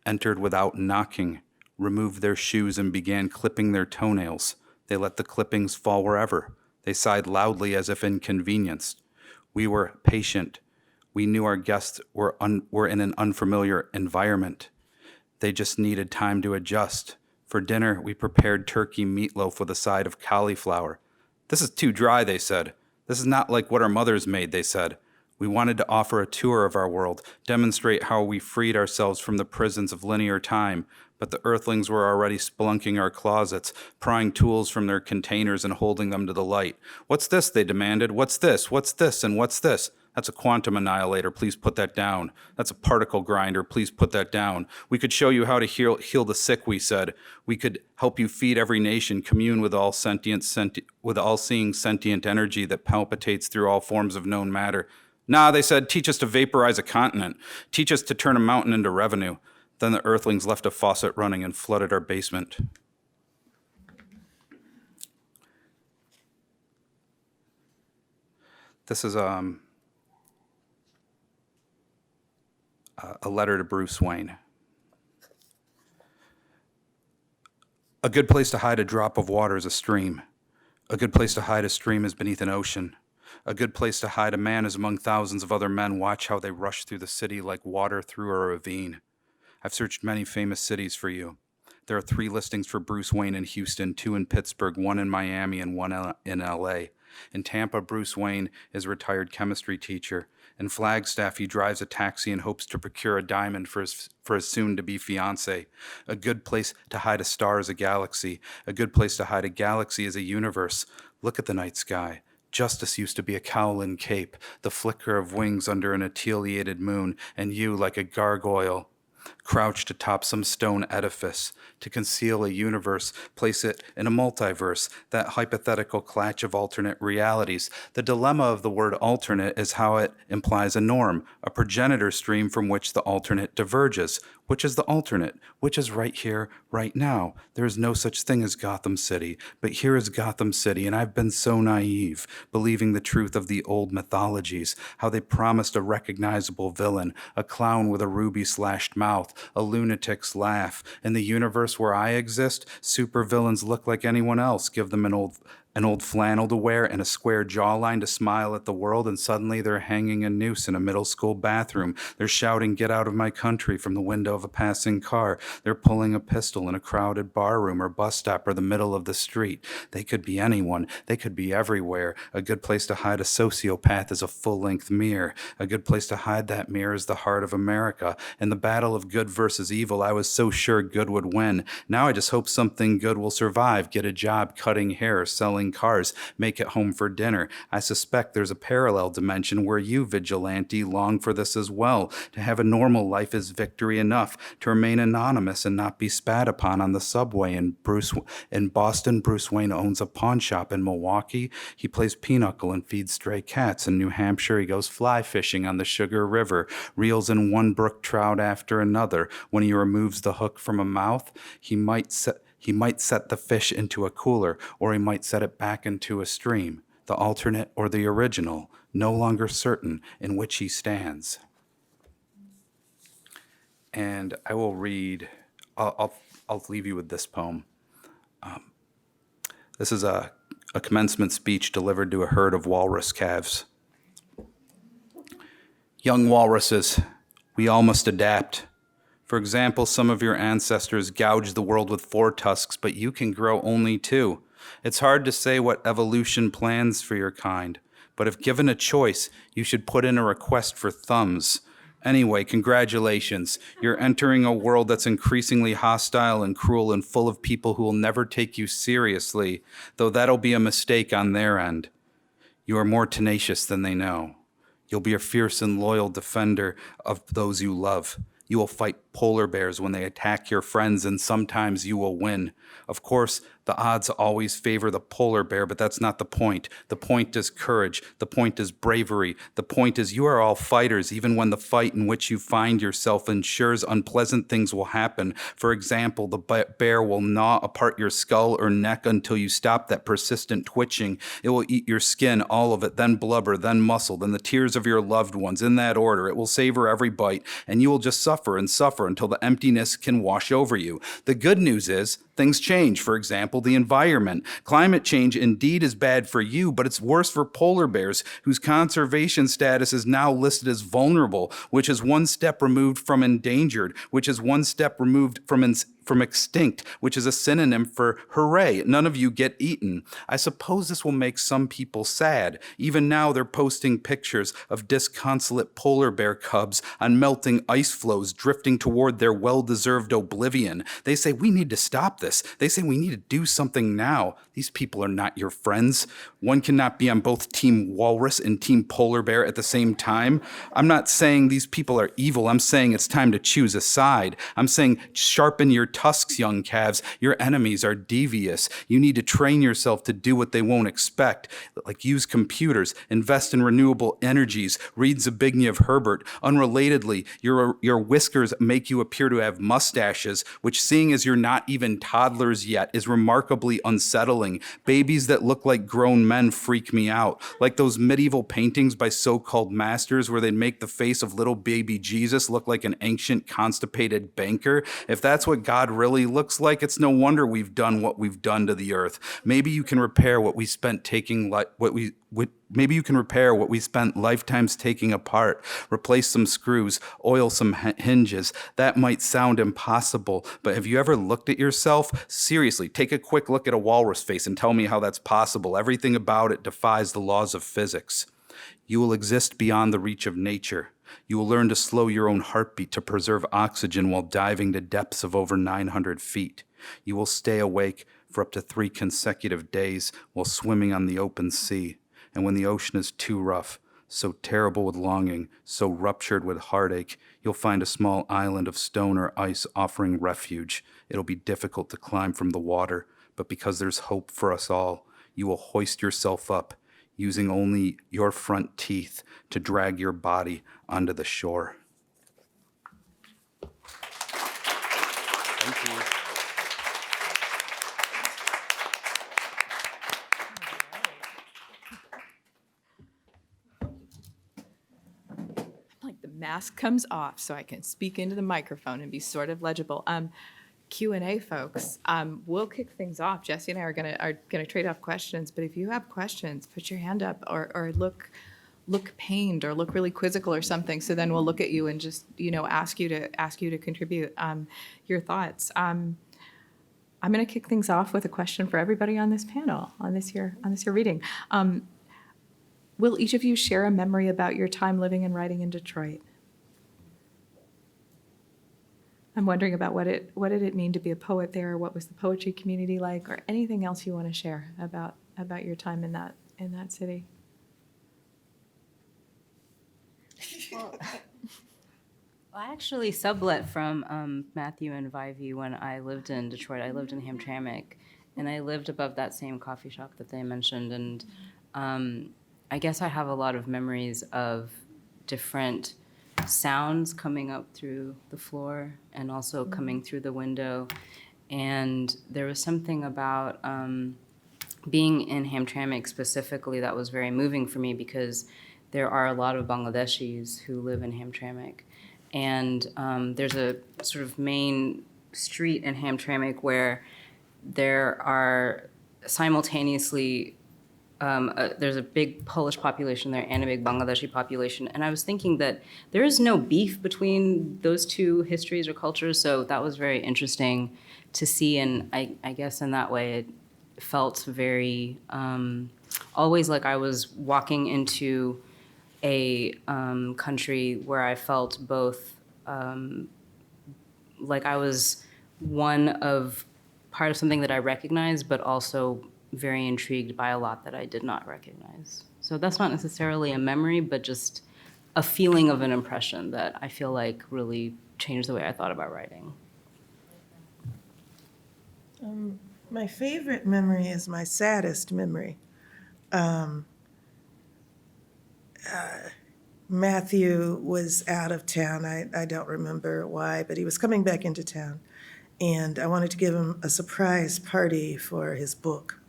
entered without knocking, removed their shoes and began clipping their toenails. They let the clippings fall wherever. They sighed loudly as if inconvenienced. We were patient. We knew our guests were in an unfamiliar environment. They just needed time to adjust. For dinner, we prepared turkey meatloaf with a side of cauliflower. "This is too dry," they said. "This is not like what our mothers made," they said. We wanted to offer a tour of our world, demonstrate how we freed ourselves from the prisons of linear time, but the Earthlings were already spelunking our closets, prying tools from their containers and holding them to the light. "What's this?" they demanded. "What's this? What's this? And what's this?" "That's a quantum annihilator. Please put that down." "That's a particle grinder. Please put that down." "We could show you how to heal the sick," we said. "We could help you feed every nation, commune with all with all-seeing sentient energy that palpitates through all forms of known matter." "Nah," they said, "teach us to vaporize a continent. Teach us to turn a mountain into revenue." Then the Earthlings left a faucet running and flooded our basement. This is a letter to Bruce Wayne. A good place to hide a drop of water is a stream. A good place to hide a stream is beneath an ocean. A good place to hide a man is among thousands of other men. Watch how they rush through the city like water through a ravine. I've searched many famous cities for you. There are 3 listings for Bruce Wayne in Houston, 2 in Pittsburgh, 1 in Miami, and 1 in LA. In Tampa, Bruce Wayne is a retired chemistry teacher. In Flagstaff, he drives a taxi and hopes to procure a diamond for his soon-to-be fiancée. A good place to hide a star is a galaxy. A good place to hide a galaxy is a universe. Look at the night sky. Justice used to be a cowl and cape, the flicker of wings under an ateliated moon, and you, like a gargoyle, crouched atop some stone edifice. To conceal a universe, place it in a multiverse, that hypothetical clutch of alternate realities. The dilemma of the word alternate is how it implies a norm, a progenitor stream from which the alternate diverges. Which is the alternate? Which is right here, right now? There is no such thing as Gotham City, but here is Gotham City, and I've been so naive, believing the truth of the old mythologies, how they promised a recognizable villain, a clown with a ruby-slashed mouth, a lunatic's laugh. In the universe where I exist, supervillains look like anyone else. Give them an old flannel to wear and a square jawline to smile at the world, and suddenly they're hanging a noose in a middle school bathroom. They're shouting, "Get out of my country," from the window of a passing car. They're pulling a pistol in a crowded bar room or bus stop or the middle of the street. They could be anyone. They could be everywhere. A good place to hide a sociopath is a full-length mirror. A good place to hide that mirror is the heart of America. In the battle of good versus evil, I was so sure good would win. Now I just hope something good will survive. Get a job cutting hair, selling cars, make it home for dinner. I suspect there's a parallel dimension where you, vigilante, long for this as well. To have a normal life is victory enough. To remain anonymous and not be spat upon on the subway. In Boston, Bruce Wayne owns a pawn shop. In Milwaukee, he plays pinochle and feeds stray cats. In New Hampshire, he goes fly fishing on the Sugar River, reels in one brook trout after another. When he removes the hook from a mouth, he might set the fish into a cooler, or he might set it back into a stream. The alternate or the original, no longer certain in which he stands. And I will read, I'll leave you with this poem. This is a commencement speech delivered to a herd of walrus calves. Young walruses, we all must adapt. For example, some of your ancestors gouged the world with 4 tusks, but you can grow only 2. It's hard to say what evolution plans for your kind, but if given a choice, you should put in a request for thumbs. Anyway, congratulations. You're entering a world that's increasingly hostile and cruel and full of people who will never take you seriously, though that'll be a mistake on their end. You are more tenacious than they know. You'll be a fierce and loyal defender of those you love. You will fight polar bears when they attack your friends, and sometimes you will win. Of course, the odds always favor the polar bear, but that's not the point. The point is courage. The point is bravery. The point is you are all fighters, even when the fight in which you find yourself ensures unpleasant things will happen. For example, the bear will gnaw apart your skull or neck until you stop that persistent twitching. It will eat your skin, all of it, then blubber, then muscle, then the tears of your loved ones. In that order, it will savor every bite, and you will just suffer and suffer until the emptiness can wash over you. The good news is things change. For example, the environment. Climate change indeed is bad for you, but it's worse for polar bears, whose conservation status is now listed as vulnerable, which is one step removed from endangered, which is one step removed from extinct, which is a synonym for hooray, none of you get eaten. I suppose this will make some people sad. Even now they're posting pictures of disconsolate polar bear cubs on melting ice floes drifting toward their well-deserved oblivion. They say, we need to stop this. They say we need to do something now. These people are not your friends. One cannot be on both Team Walrus and Team Polar Bear at the same time. I'm not saying these people are evil. I'm saying it's time to choose a side. I'm saying sharpen your tusks, young calves. Your enemies are devious. You need to train yourself to do what they won't expect, like use computers, invest in renewable energies, read Zbigniew of Herbert. Unrelatedly, your whiskers make you appear to have mustaches, which, seeing as you're not even toddlers yet, is remarkably unsettling. Babies that look like grown men freak me out, like those medieval paintings by so-called masters where they'd make the face of little baby Jesus look like an ancient constipated banker. If that's what God really looks like, it's no wonder we've done what we've done to the earth. Maybe you can repair what we spent Maybe you can repair what we spent lifetimes taking apart, replace some screws, oil some hinges. That might sound impossible, but have you ever looked at yourself? Seriously, take a quick look at a walrus face and tell me how that's possible. Everything about it defies the laws of physics. You will exist beyond the reach of nature. You will learn to slow your own heartbeat to preserve oxygen while diving to depths of over 900 feet. You will stay awake for up to 3 consecutive days while swimming on the open sea. And when the ocean is too rough, so terrible with longing, so ruptured with heartache, you'll find a small island of stone or ice offering refuge. It'll be difficult to climb from the water, but because there's hope for us all, you will hoist yourself up, using only your front teeth to drag your body onto the shore. Thank you.
Like the mask comes off so I can speak into the microphone and be sort of legible. Q&A, folks. We'll kick things off. Jesse and I are gonna trade off questions, but if you have questions, put your hand up or look pained or look really quizzical or something. So then we'll look at you and just ask you to contribute your thoughts. I'm going to kick things off with a question for everybody on this panel on this year reading. Will each of you share a memory about your time living and writing in Detroit? I'm wondering about what did it mean to be a poet there? What was the poetry community like, or anything else you want to share about your time in that city?
Well, I actually sublet from Matthew and Vivey when I lived in Detroit. I lived in Hamtramck, and I lived above that same coffee shop that they mentioned. And I guess I have a lot of memories of different sounds coming up through the floor and also coming through the window. And there was something about being in Hamtramck specifically that was very moving for me, because there are a lot of Bangladeshis who live in Hamtramck. And there's a sort of main street in Hamtramck where there are simultaneously, there's a big Polish population there and a big Bangladeshi population. And I was thinking that there is no beef between those two histories or cultures, so that was very interesting to see. And I guess in that way it felt very, always like I was walking into a country where I felt both like I was part of something that I recognized, but also very intrigued by a lot that I did not recognize. So that's not necessarily a memory, but just a feeling of an impression that I feel like really changed the way I thought about writing.
My favorite memory is my saddest memory. Matthew was out of town. I don't remember why, but he was coming back into town. And I wanted to give him a surprise party for his book.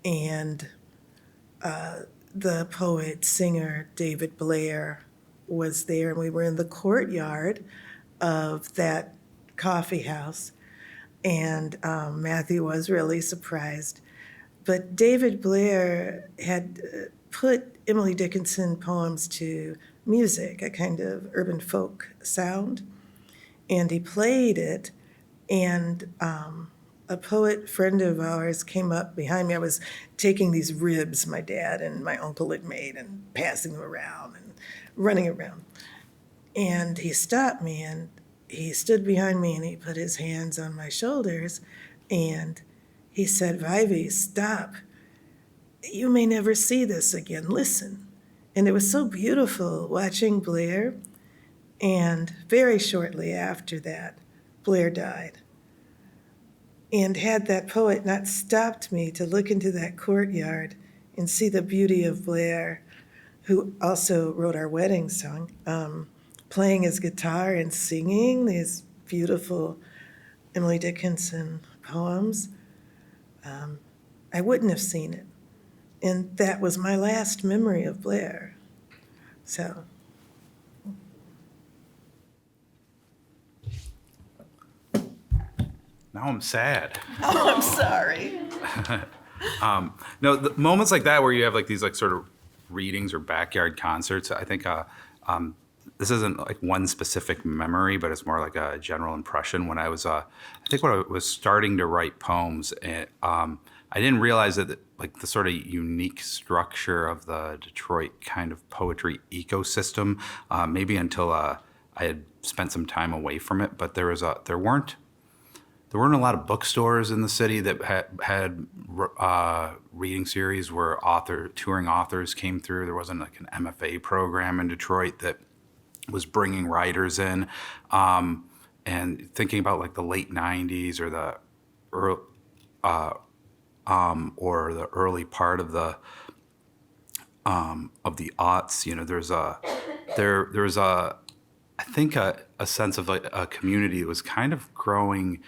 And the poet, singer David Blair was there, and we were in the courtyard of that coffee house. And Matthew was really surprised. But David Blair had put Emily Dickinson poems to music, a kind of urban folk sound. And he played it, and a poet friend of ours came up behind me. I was taking these ribs my dad and my uncle had made and passing them around and running around. And he stopped me, and he stood behind me, and he put his hands on my shoulders, and he said, "Vivi, stop. You may never see this again. Listen." And it was so beautiful watching Blair. And very shortly after that, Blair died. And had that poet not stopped me to look into that courtyard and see the beauty of Blair, who also wrote our wedding song, playing his guitar and singing these beautiful Emily Dickinson poems, I wouldn't have seen it. And that was my last memory of Blair. So.
Now I'm sad.
Oh, I'm sorry.
No, the moments like that where you have like these like sort of readings or backyard concerts, I think this isn't like one specific memory, but it's more like a general impression. When I was, I think when I was starting to write poems, I didn't realize that like the sort of unique structure of the Detroit kind of poetry ecosystem, maybe until I had spent some time away from it. But there weren't a lot of bookstores in the city that had reading series where touring authors came through. There wasn't like an MFA program in Detroit that was bringing writers in. And thinking about like the late 90s or the early part of the aughts, you know, there's I think a sense of a community that was kind of growing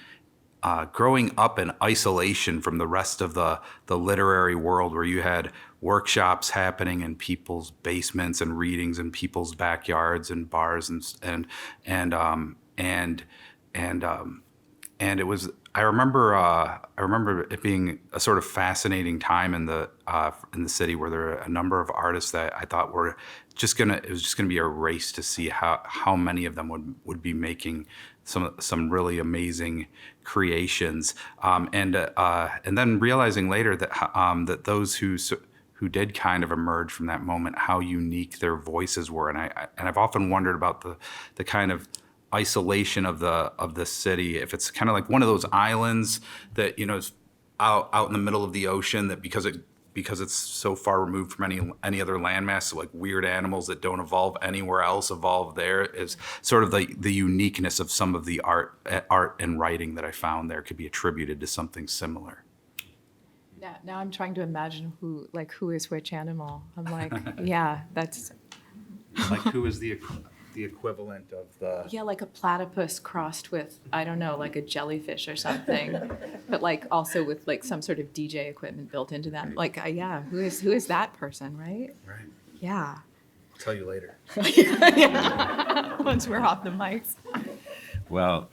up in isolation from the rest of the literary world, where you had workshops happening in people's basements and readings in people's backyards and bars and it was. I remember it being a sort of fascinating time in the city, where there were a number of artists that I thought were it was just gonna be a race to see how many of them would be making some really amazing creations, and then realizing later that those who did kind of emerge from that moment, how unique their voices were, and I've often wondered about the kind of isolation of the city, if it's kind of like one of those islands that, you know, is out in the middle of the ocean, that because it's so far removed from any other landmass, so like weird animals that don't evolve anywhere else evolve there, is sort of the uniqueness of some of the art and writing that I found there could be attributed to something similar.
Now I'm trying to imagine who is which animal. I'm like, yeah, that's
Like who is the equivalent of the...
Yeah, like a platypus crossed with, I don't know, like a jellyfish or something, but like also with like some sort of DJ equipment built into that. Like, yeah, who is that person, right?
Right.
Yeah.
I'll tell you later.
Once we're off the mics.
Well,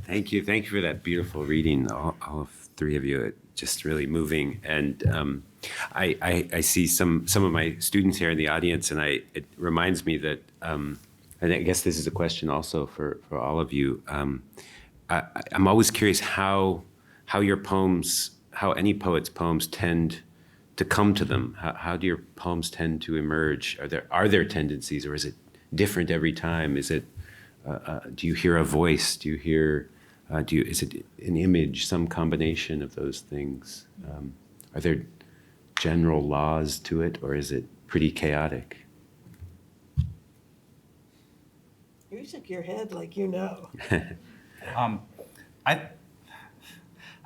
thank you for that beautiful reading, all three of you. Just really moving, and I see some of my students here in the audience, and it reminds me that. And I guess this is a question also for all of you. I'm always curious how your poems, how any poet's poems tend to come to them. How do your poems tend to emerge? Are there tendencies, or is it different every time? Is it do you hear a voice? Do you hear? Is it an image? Some combination of those things? Are there general laws to it, or is it pretty chaotic?
shook your head like you know.
I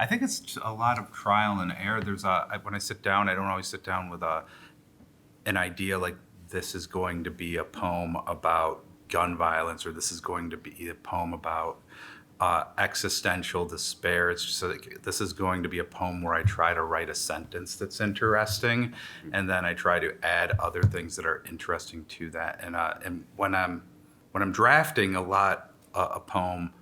I think it's a lot of trial and error. When I sit down, I don't always sit down with an idea like this is going to be a poem about gun violence, or this is going to be a poem about existential despair. It's just like, this is going to be a poem where I try to write a sentence that's interesting, and then I try to add other things that are interesting to that. And when I'm drafting a poem,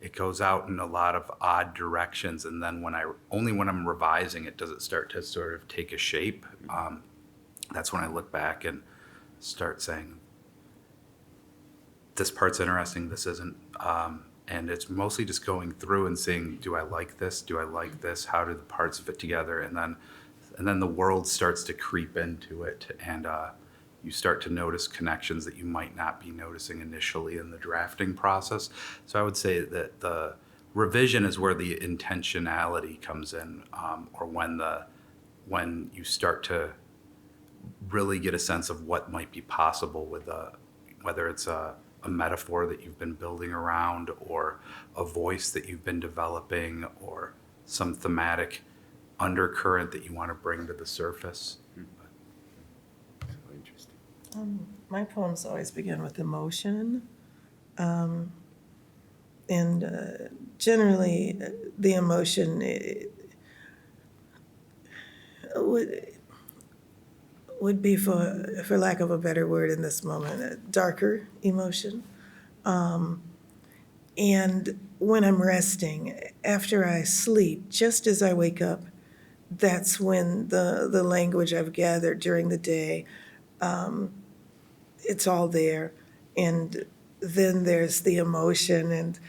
it goes out in a lot of odd directions, and then when I'm revising it does it start to sort of take a shape. That's when I look back and start saying, this part's interesting, this isn't. And it's mostly just going through and seeing, do I like this? Do I like this? How do the parts fit together? And then the world starts to creep into it, and you start to notice connections that you might not be noticing initially in the drafting process. So I would say that the revision is where the intentionality comes in, or when you start to really get a sense of what might be possible with whether it's a metaphor that you've been building around, or a voice that you've been developing, or some thematic undercurrent that you want to bring to the surface.
So interesting.
My poems always begin with emotion. And generally, the emotion would be, for lack of a better word in this moment, a darker emotion. And when I'm resting, after I sleep, just as I wake up, that's when the language I've gathered during the day, it's all there. And then there's the emotion, and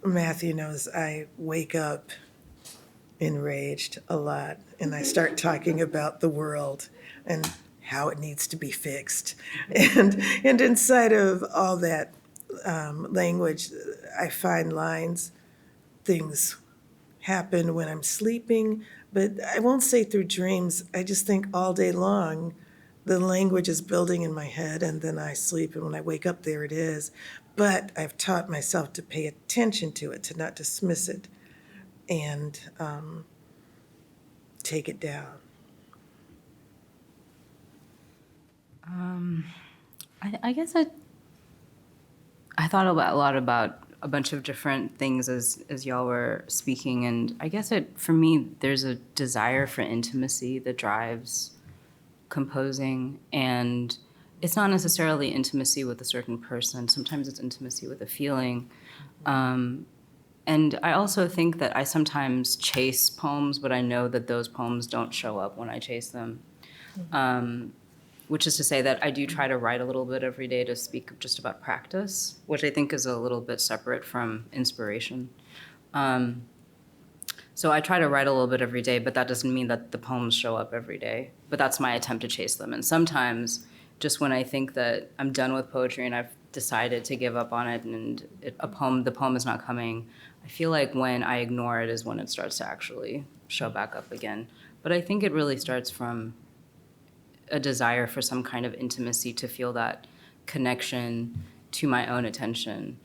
Matthew knows I wake up enraged a lot, and I start talking about the world and how it needs to be fixed. And inside of all that language, I find lines, things happen when I'm sleeping, but I won't say through dreams. I just think all day long, the language is building in my head, and then I sleep, and when I wake up, there it is. But I've taught myself to pay attention to it, to not dismiss it, and take it down.
I guess I thought a lot about a bunch of different things as y'all were speaking, and I guess for me, there's a desire for intimacy that drives composing, and it's not necessarily intimacy with a certain person. Sometimes it's intimacy with a feeling. And I also think that I sometimes chase poems, but I know that those poems don't show up when I chase them. Which is to say that I do try to write a little bit every day to speak just about practice, which I think is a little bit separate from inspiration. So I try to write a little bit every day, but that doesn't mean that the poems show up every day. But that's my attempt to chase them. And sometimes, just when I think that I'm done with poetry and I've decided to give up on it, and the poem is not coming, I feel like when I ignore it is when it starts to actually show back up again. But I think it really starts from a desire for some kind of intimacy, to feel that connection to my own attention,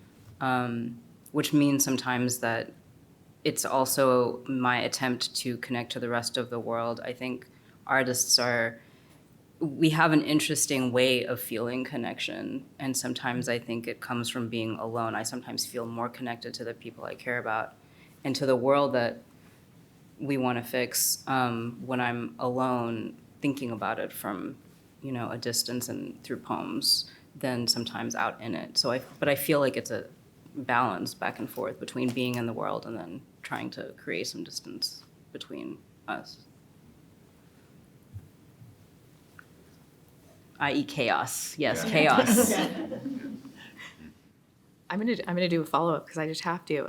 which means sometimes that it's also my attempt to connect to the rest of the world. I think artists we have an interesting way of feeling connection, and sometimes I think it comes from being alone. I sometimes feel more connected to the people I care about and to the world that we want to fix when I'm alone, thinking about it from, a distance and through poems, than sometimes out in it. But I feel like it's a balance back and forth between being in the world and then trying to create some distance between us. I.e. chaos. Yes, chaos.
I'm gonna do a follow-up because I just have to.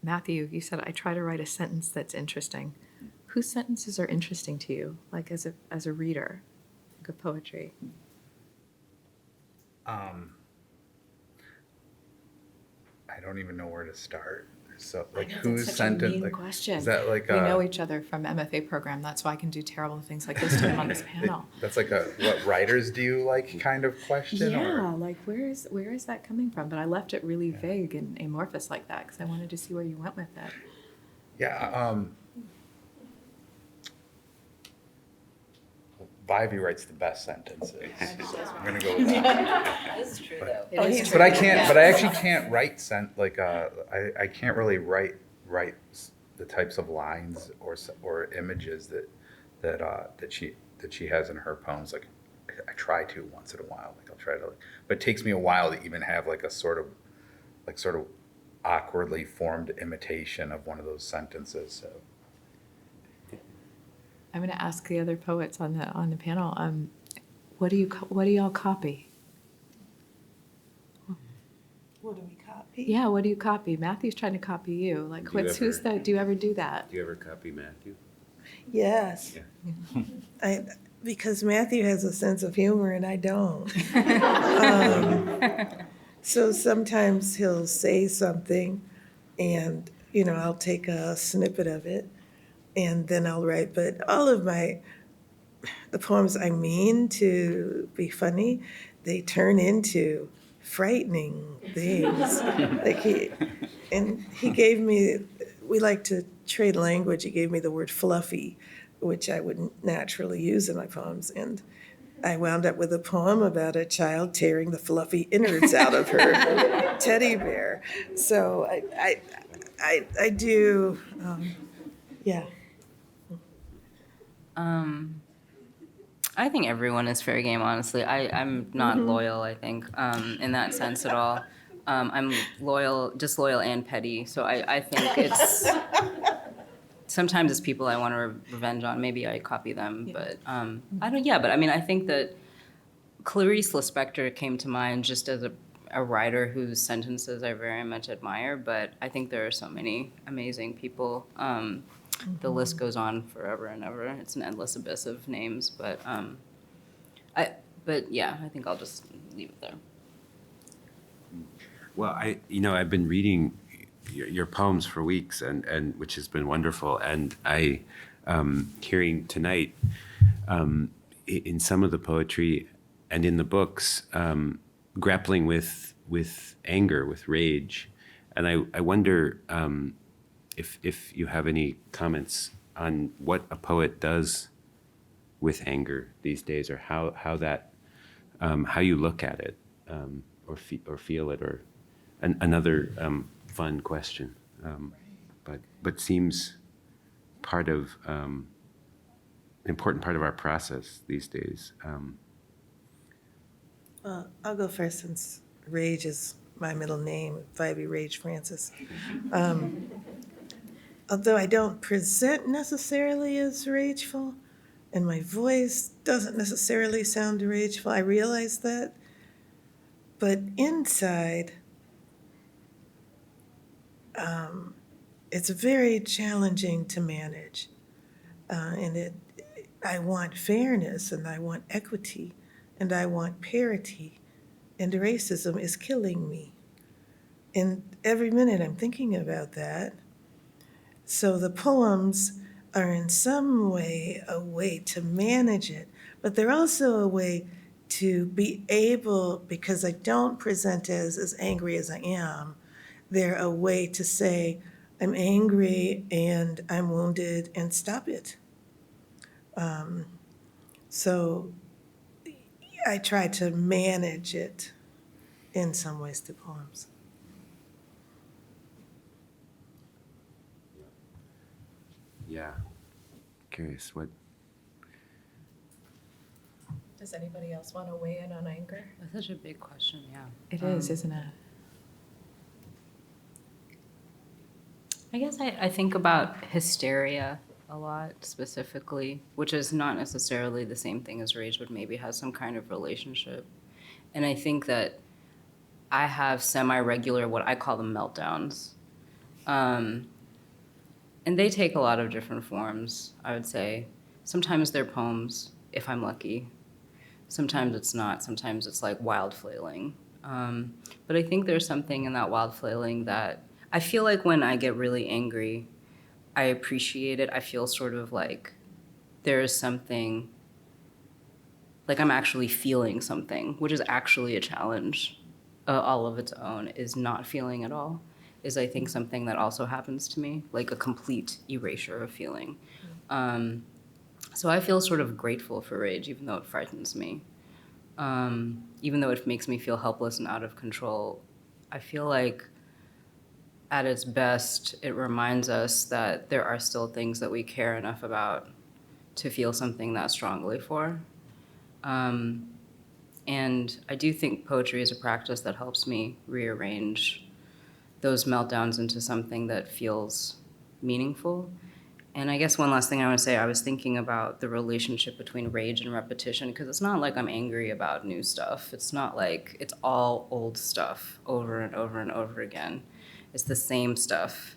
Matthew, you said I try to write a sentence that's interesting. Whose sentences are interesting to you, like as a reader, like of poetry?
I don't even know where to start. So like
That's
whose
such
sentence?
a mean
Like,
question.
is that like
we know each other from MFA program. That's why I can do terrible things like this to him on this panel.
That's like a what writers do you like kind of question?
Yeah,
Or?
like where is that coming from? But I left it really vague and amorphous like that because I wanted to see where you went with it.
Yeah. Vivey writes the best sentences. I'm gonna go with that.
That's true, though.
It is
But I
true.
can't.
Yeah.
But I actually can't write I can't really write the types of lines or images that she has in her poems. Like I try to once in a while. Like I'll try to. But it takes me a while to even have like a sort of awkwardly formed imitation of one of those sentences. So.
I'm going to ask the other poets on the panel. What do y'all copy?
What do we copy?
Yeah, what do you copy? Matthew's trying to copy you. Like,
Do you
who's
ever-
that? Do you ever do that?
Do you ever copy Matthew?
Yes. Because Matthew has a sense of humor and I don't. So sometimes he'll say something and, I'll take a snippet of it and then I'll write. But all of the poems I mean to be funny, they turn into frightening things. He gave me, we like to trade language. He gave me the word fluffy, which I wouldn't naturally use in my poems. And I wound up with a poem about a child tearing the fluffy innards out of her teddy bear. So I do, yeah.
I think everyone is fair game, honestly. I'm not loyal, I think, in that sense at all. I'm disloyal and petty. So I think it's, sometimes it's people I want to revenge on. Maybe I copy them, but I think that Clarice Lispector came to mind just as a writer whose sentences I very much admire, but I think there are so many amazing people. The list goes on forever and ever. It's an endless abyss of names, but I think I'll just leave it there.
Well, I've been reading your poems for weeks, and which has been wonderful. And I, hearing tonight, in some of the poetry and in the books, grappling with anger, with rage, and I wonder if you have any comments on what a poet does with anger these days, or how you look at it, or feel it, or another fun question, but seems part of important part of our process these days.
Well, I'll go first since Rage is my middle name, Vivey Rage Francis. Although I don't present necessarily as rageful, and my voice doesn't necessarily sound rageful, I realize that. But inside, it's very challenging to manage. I want fairness, and I want equity, and I want parity, and racism is killing me. And every minute I'm thinking about that. So the poems are in some way a way to manage it, but they're also a way to be able, because I don't present as angry as I am, they're a way to say, I'm angry and I'm wounded and stop it. So I try to manage it in some ways through poems.
Yeah, curious what.
Does anybody else want to weigh in on anger?
That's such a big question, yeah.
It is, isn't it?
I guess I think about hysteria a lot specifically, which is not necessarily the same thing as rage, but maybe has some kind of relationship. And I think that I have semi-regular, what I call them meltdowns. And they take a lot of different forms, I would say. Sometimes they're poems, if I'm lucky. Sometimes it's not. Sometimes it's like wild flailing. But I think there's something in that wild flailing that I feel like when I get really angry, I appreciate it. I feel sort of like there is something, like I'm actually feeling something, which is actually a challenge all of its own, is not feeling at all, is I think something that also happens to me, like a complete erasure of feeling. So I feel sort of grateful for rage, even though it frightens me. Even though it makes me feel helpless and out of control, I feel like at its best, it reminds us that there are still things that we care enough about to feel something that strongly for. And I do think poetry is a practice that helps me rearrange those meltdowns into something that feels meaningful. And I guess one last thing I want to say, I was thinking about the relationship between rage and repetition, because it's not like I'm angry about new stuff. It's not like it's all old stuff over and over and over again. It's the same stuff.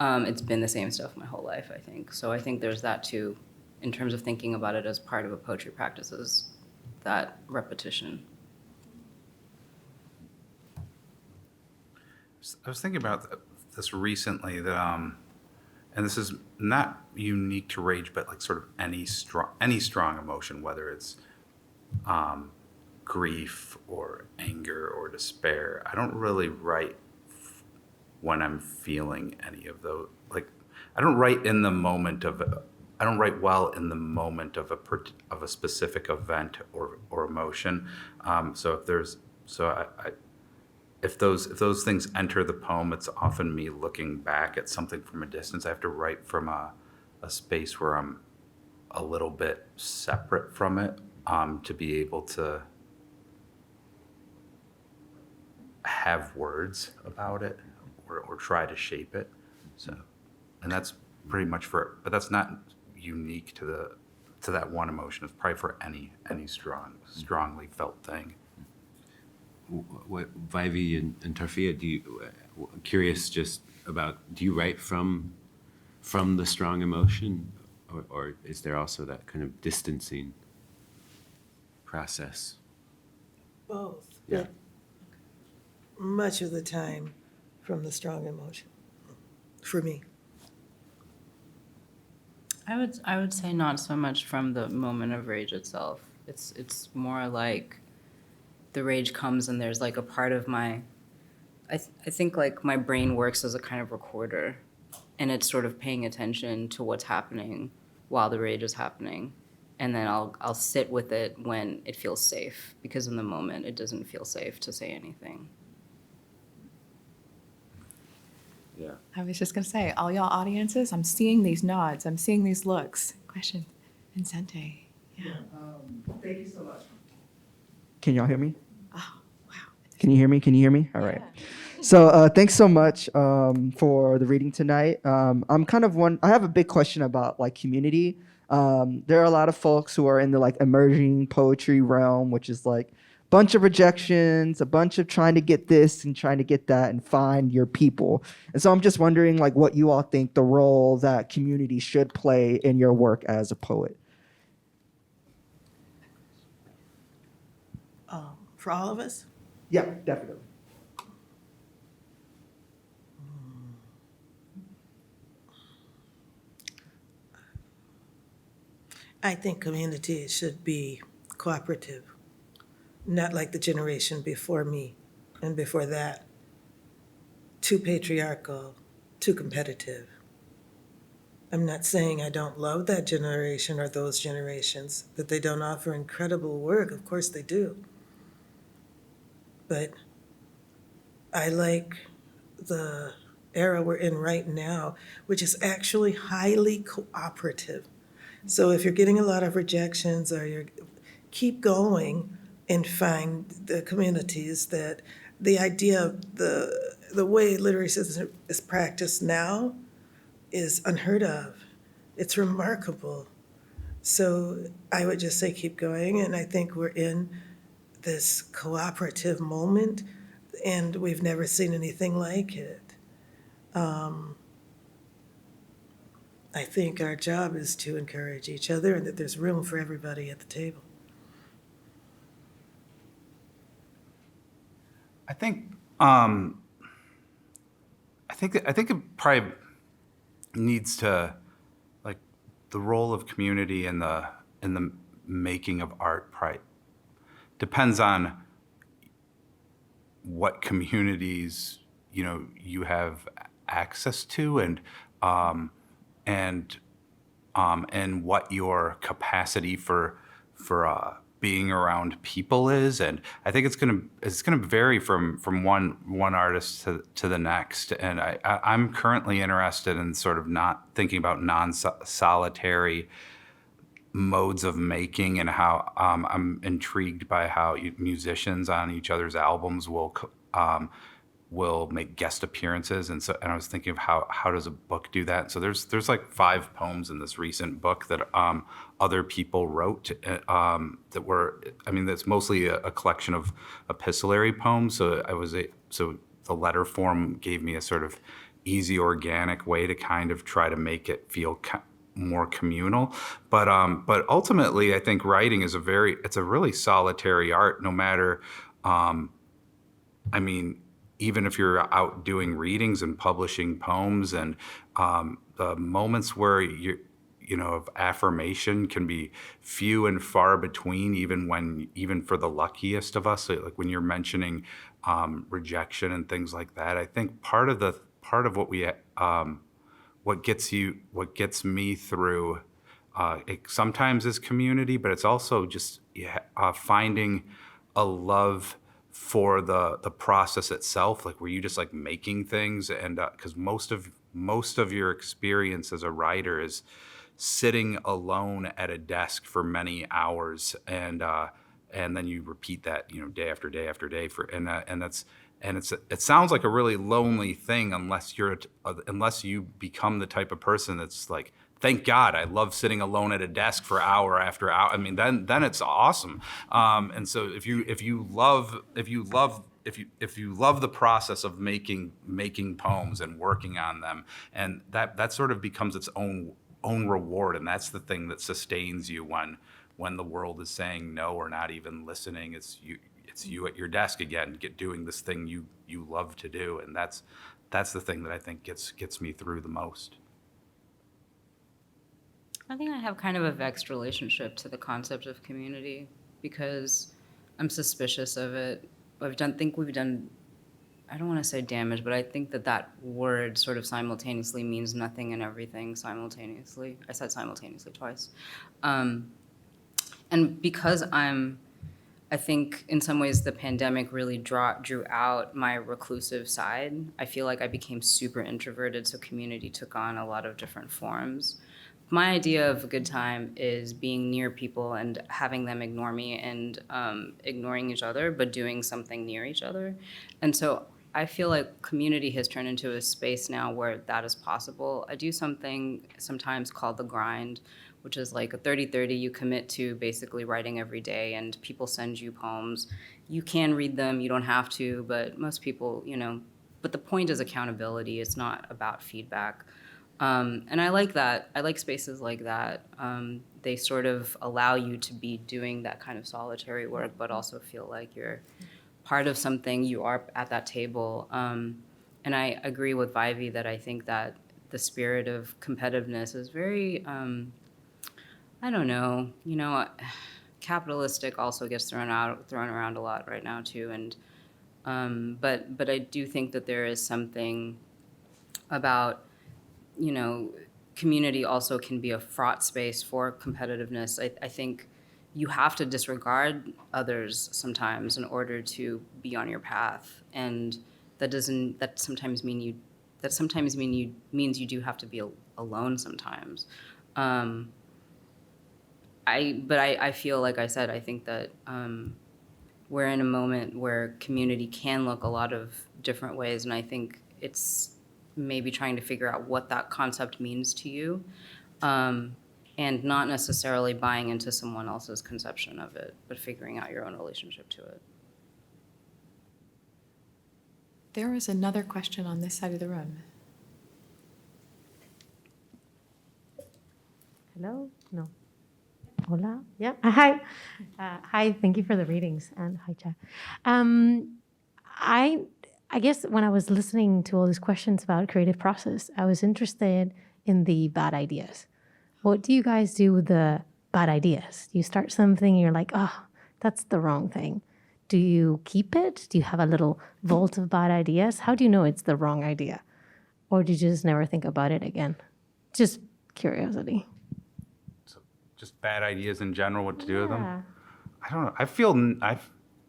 It's been the same stuff my whole life, I think. So I think there's that too, in terms of thinking about it as part of a poetry practice, is that repetition.
I was thinking about this recently that and this is not unique to rage, but like sort of any strong emotion, whether it's grief or anger or despair. I don't really write when I'm feeling any of those. Like, I don't write in the moment of. I don't write well in the moment of a specific event or emotion. So if there's if those things enter the poem, it's often me looking back at something from a distance. I have to write from a space where I'm a little bit separate from it, to be able to have words about it or try to shape it. So, and that's pretty much but that's not unique to that one emotion. It's probably for any strongly felt thing.
What Vivi and Tarfia, curious just about, do you write from the strong emotion, or is there also that kind of distancing process?
Both.
Yeah.
But much of the time from the strong emotion, for me.
I would say not so much from the moment of rage itself. It's more like the rage comes and there's like a part of my, I think like my brain works as a kind of recorder, and it's sort of paying attention to what's happening while the rage is happening. And then I'll sit with it when it feels safe, because in the moment it doesn't feel safe to say anything.
Yeah.
I was just going to say, all y'all audiences, I'm seeing these nods, I'm seeing these looks. Question. Vincente. Yeah.
Thank you so much. Can y'all hear me?
Oh, wow.
Can you hear me? Can you hear me? All right. So thanks so much for the reading tonight. I'm kind of I have a big question about like community. There are a lot of folks who are in the like emerging poetry realm, which is like a bunch of rejections, a bunch of trying to get this and trying to get that and find your people. And so I'm just wondering like what you all think the role that community should play in your work as a poet.
For all of us?
Yeah, definitely.
I think community should be cooperative, not like the generation before me and before that. Too patriarchal, too competitive. I'm not saying I don't love that generation or those generations, that they don't offer incredible work. Of course they do. But I like the era we're in right now, which is actually highly cooperative. So if you're getting a lot of rejections or keep going and find the communities that the idea of the way literacy is practiced now is unheard of. It's remarkable. So I would just say keep going, and I think we're in this cooperative moment, and we've never seen anything like it. I think our job is to encourage each other and that there's room for everybody at the table.
I think I think it probably needs to, like, the role of community in the making of art probably depends on what communities you have access to, and and what your capacity for being around people is. And I think it's gonna vary from one artist to the next. And I'm currently interested in sort of not thinking about non-solitary modes of making, and how I'm intrigued by how musicians on each other's albums will make guest appearances. And I was thinking of how does a book do that. So there's like 5 poems in this recent book that other people wrote, that were, I mean, that's mostly a collection of epistolary poems. So the letter form gave me a sort of easy, organic way to kind of try to make it feel more communal. But ultimately, I think writing is it's a really solitary art, no matter, I mean, even if you're out doing readings and publishing poems, and the moments where of affirmation can be few and far between, even for the luckiest of us. Like when you're mentioning rejection and things like that, I think part of what gets me through, it sometimes is community, but it's also just finding a love for the process itself. Like, were you just like making things? And because most of your experience as a writer is sitting alone at a desk for many hours, and then you repeat that day after day after day it sounds like a really lonely thing unless you become the type of person that's like, thank God, I love sitting alone at a desk for hour after hour. I mean, then it's awesome. And so if you love the process of making poems and working on them, and that sort of becomes its own reward, and that's the thing that sustains you when the world is saying no or not even listening. It's you at your desk again, doing this thing you love to do, and that's the thing that I think gets me through the most.
I think I have kind of a vexed relationship to the concept of community because I'm suspicious of it. I don't want to say damage, but I think that word sort of simultaneously means nothing and everything simultaneously. I said simultaneously twice. And because I think in some ways the pandemic really drew out my reclusive side. I feel like I became super introverted, so community took on a lot of different forms. My idea of a good time is being near people and having them ignore me, and ignoring each other, but doing something near each other. And so I feel like community has turned into a space now where that is possible. I do something sometimes called the grind, which is like a 30-30. You commit to basically writing every day, and people send you poems. You can read them, you don't have to, but most people, but the point is accountability. It's not about feedback. And I like that. I like spaces like that. They sort of allow you to be doing that kind of solitary work, but also feel like you're part of something, you are at that table. And I agree with Vivi that I think that the spirit of competitiveness is very, I don't know, capitalistic also gets thrown around a lot right now too. And but I do think that there is something about, community also can be a fraught space for competitiveness. I think you have to disregard others sometimes in order to be on your path, and that sometimes means you do have to be alone sometimes. I feel, like I said, I think that we're in a moment where community can look a lot of different ways, and I think it's maybe trying to figure out what that concept means to you, and not necessarily buying into someone else's conception of it, but figuring out your own relationship to it.
There was another question on this side of the room.
Hello? No. Hola? Yeah. Hi. Hi. Thank you for the readings, and hi, Cha. I guess when I was listening to all these questions about creative process, I was interested in the bad ideas. What do you guys do with the bad ideas? You start something and you're like, oh, that's the wrong thing. Do you keep it? Do you have a little vault of bad ideas? How do you know it's the wrong idea? Or do you just never think about it again? Just curiosity.
Just bad ideas in general, what to do with them.
Yeah.
I don't know. I feel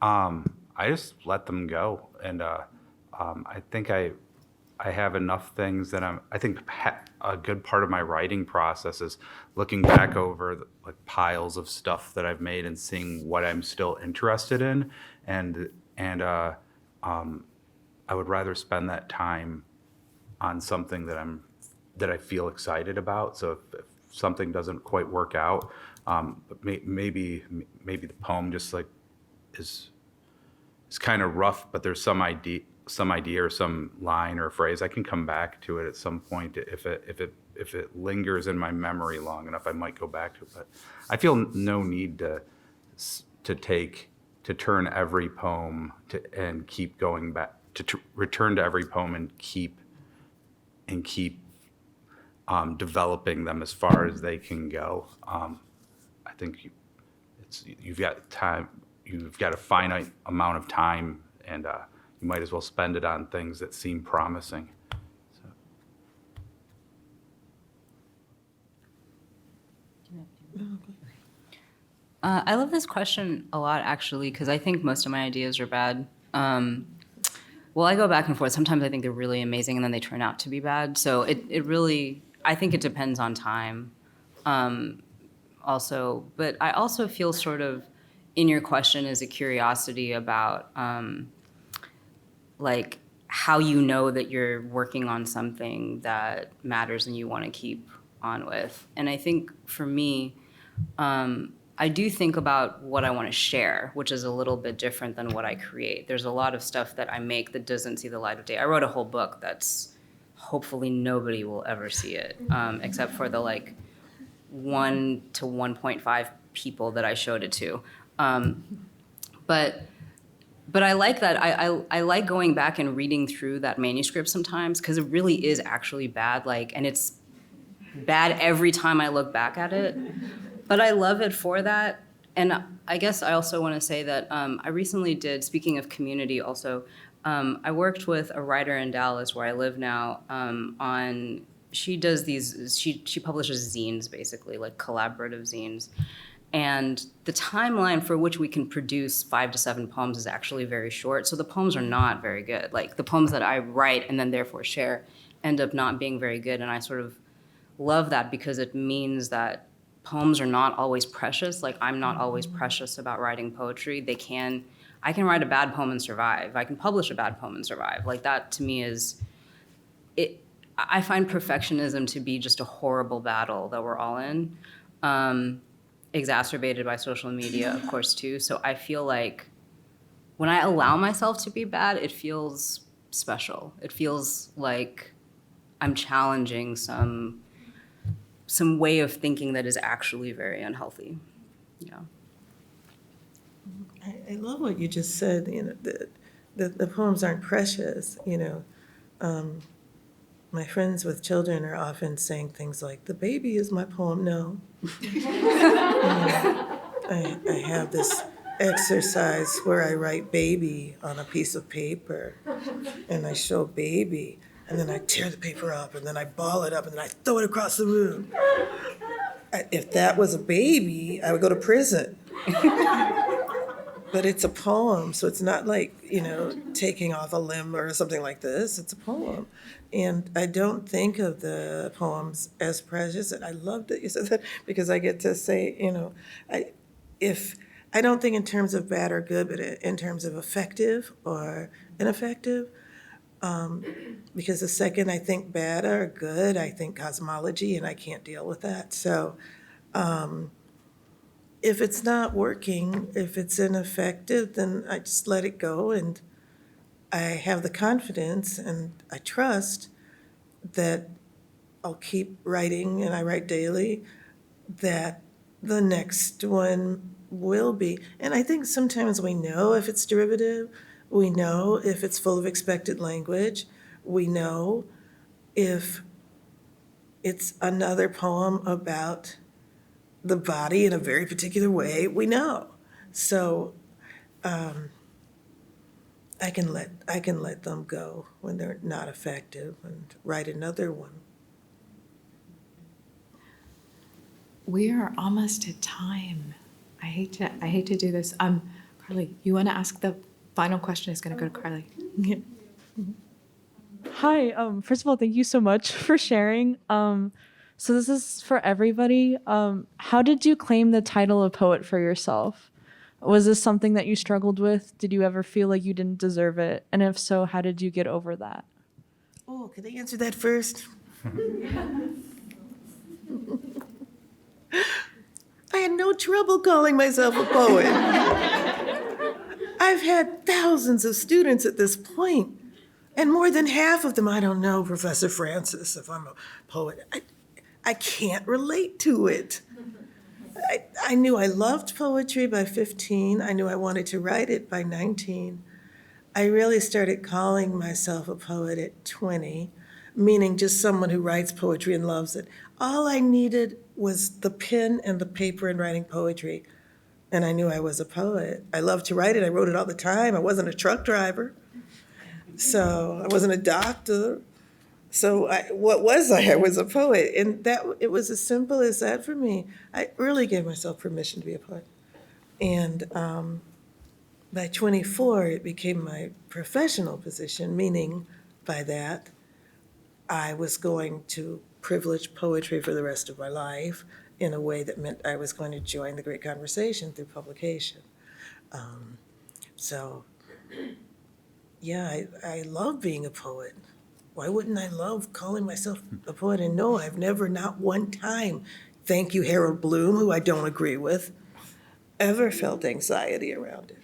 I just let them go, and I think I have enough things that I think a good part of my writing process is looking back over like piles of stuff that I've made and seeing what I'm still interested in, and I would rather spend that time on something that I feel excited about. So if something doesn't quite work out, maybe the poem just like is kind of rough, but there's some idea or some line or a phrase I can come back to it at some point. If it lingers in my memory long enough, I might go back to it. But I feel no need to turn every poem and keep going back to return to every poem and keep developing them as far as they can go. I think you've got time. You've got a finite amount of time, and you might as well spend it on things that seem promising.
I love this question a lot, actually, because I think most of my ideas are bad. Well, I go back and forth. Sometimes I think they're really amazing, and then they turn out to be bad. So it really, I think it depends on time also. But I also feel sort of in your question is a curiosity about like how you know that you're working on something that matters and you want to keep on with. And I think for me, I do think about what I want to share, which is a little bit different than what I create. There's a lot of stuff that I make that doesn't see the light of day. I wrote a whole book that's hopefully nobody will ever see it, except for the like 1 to 1.5 people that I showed it to. But I like that. I like going back and reading through that manuscript sometimes because it really is actually bad. Like, and it's bad every time I look back at it. But I love it for that. And I guess I also want to say that I recently did, speaking of community also, I worked with a writer in Dallas where I live now on, she does these, she publishes zines basically, like collaborative zines. And the timeline for which we can produce 5 to 7 poems is actually very short. So the poems are not very good. Like the poems that I write and then therefore share end up not being very good. And I sort of love that because it means that poems are not always precious. Like I'm not always precious about writing poetry. I can write a bad poem and survive. I can publish a bad poem and survive. Like that to me is, I find perfectionism to be just a horrible battle that we're all in. Exacerbated by social media, of course, too. So I feel like when I allow myself to be bad, it feels special. It feels like I'm challenging some way of thinking that is actually very unhealthy. Yeah.
I love what you just said, you know, the poems aren't precious, you know. My friends with children are often saying things like, the baby is my poem. No. I have this exercise where I write baby on a piece of paper and I show baby and then I tear the paper up and then I ball it up and then I throw it across the room. If that was a baby, I would go to prison. But it's a poem, so it's not like, you know, taking off a limb or something like this. It's a poem. And I don't think of the poems as precious. And I love that you said that because I get to say, you know, I don't think in terms of bad or good, but in terms of effective or ineffective. Because the second I think bad or good, I think cosmology, and I can't deal with that. So if it's not working, if it's ineffective, then I just let it go, and I have the confidence and I trust that I'll keep writing, and I write daily, that the next one will be. And I think sometimes we know if it's derivative, We know if it's full of expected language. We know if it's another poem about the body in a very particular way. We know. So I can let them go when they're not effective and write another one.
We are almost at time. I hate to do this. Carly, you want to ask the final question? It's going to go to Carly.
Hi. First of all, thank you so much for sharing. So this is for everybody. How did you claim the title of poet for yourself? Was this something that you struggled with? Did you ever feel like you didn't deserve it? And if so, how did you get over that?
Oh, can I answer that first? I had no trouble calling myself a poet. I've had thousands of students at this point, and more than half of them, I don't know, Professor Francis, if I'm a poet. I can't relate to it. I knew I loved poetry by 15. I knew I wanted to write it by 19. I really started calling myself a poet at 20, meaning just someone who writes poetry and loves it. All I needed was the pen and the paper and writing poetry, and I knew I was a poet. I loved to write it. I wrote it all the time. I wasn't a truck driver, so I wasn't a doctor. So what was I? I was a poet, and it was as simple as that for me. I really gave myself permission to be a poet, and by 24, it became my professional position, meaning by that, I was going to privilege poetry for the rest of my life in a way that meant I was going to join the great conversation through publication. So, yeah, I love being a poet. Why wouldn't I love calling myself a poet? And no, I've never, not one time, thank you, Harold Bloom, who I don't agree with, ever felt anxiety around it.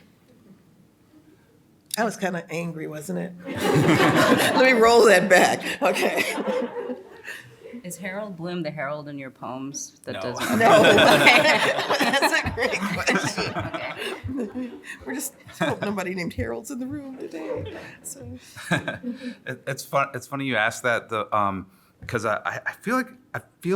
I was kind of angry, wasn't it? Let me roll that back. Okay.
Is Harold Bloom the Harold in your poems? That
No.
doesn't.
No. That's a great question. We're just hope nobody named Harold's in the room today. So.
It's fun. It's funny you asked that, because I feel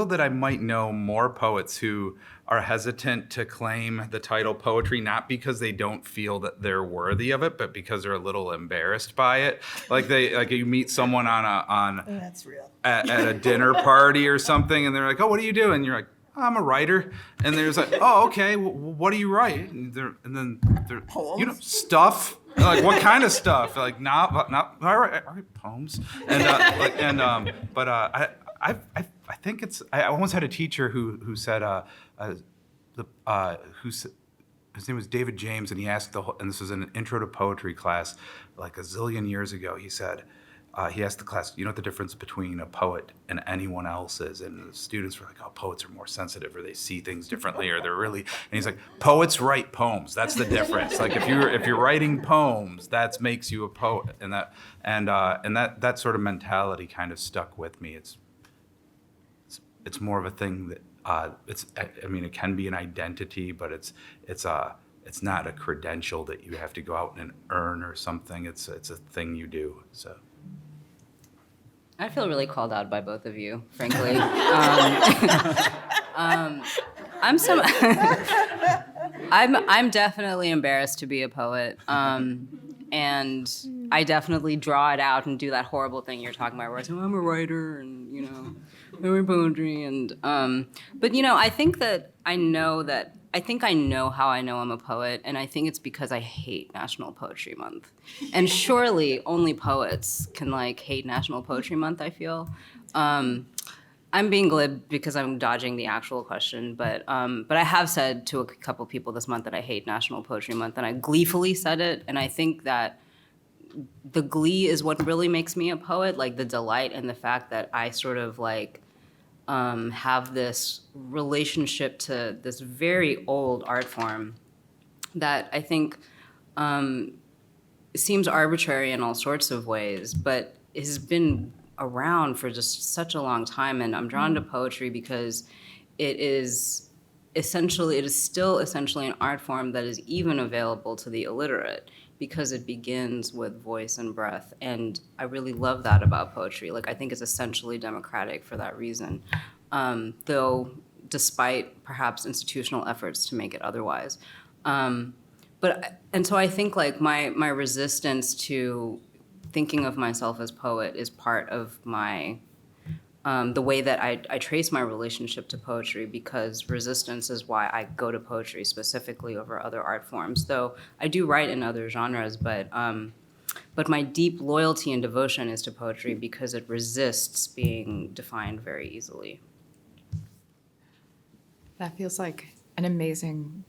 that I might know more poets who are hesitant to claim the title poetry, not because they don't feel that they're worthy of it, but because they're a little embarrassed by it. Like you meet someone
That's real.
at a dinner party or something, and they're like, "Oh, what do you do?" And you're like, "Oh, I'm a writer." And there's like, "Oh, okay. What do you write?" And then they're
Poems?
stuff. Like, what kind of stuff? Like, not I write poems. And I think it's. I almost had a teacher who said his name was David James, and he asked and this was an intro to poetry class like a zillion years ago. He said. He asked the class, you know what the difference between a poet and anyone else is? And the students were like, oh, poets are more sensitive, or they see things differently, or they're really, and he's like, poets write poems. That's the difference. Like if you're writing poems, that makes you a poet. And that sort of mentality kind of stuck with me. It's more of a thing that it can be an identity, but it's not a credential that you have to go out and earn or something. It's a thing you do. So.
I feel really called out by both of you, frankly. I'm definitely embarrassed to be a poet, and I definitely draw it out and do that horrible thing you're talking about, where I say, I'm a writer, and I write poetry, and but I think I know how I know I'm a poet, and I think it's because I hate National Poetry Month. And surely only poets can hate National Poetry Month, I feel. I'm being glib because I'm dodging the actual question, but I have said to a couple people this month that I hate National Poetry Month, and I gleefully said it, and I think that the glee is what really makes me a poet, like the delight and the fact that I sort of have this relationship to this very old art form that I think seems arbitrary in all sorts of ways, but has been around for just such a long time. And I'm drawn to poetry because it is still essentially an art form that is even available to the illiterate. because it begins with voice and breath. And I really love that about poetry. Like, I think it's essentially democratic for that reason. Though, despite perhaps institutional efforts to make it otherwise. And so I think like my resistance to thinking of myself as poet is part of my, the way that I trace my relationship to poetry, because resistance is why I go to poetry specifically over other art forms. Though I do write in other genres, but my deep loyalty and devotion is to poetry because it resists being defined very easily.
That feels like an amazing,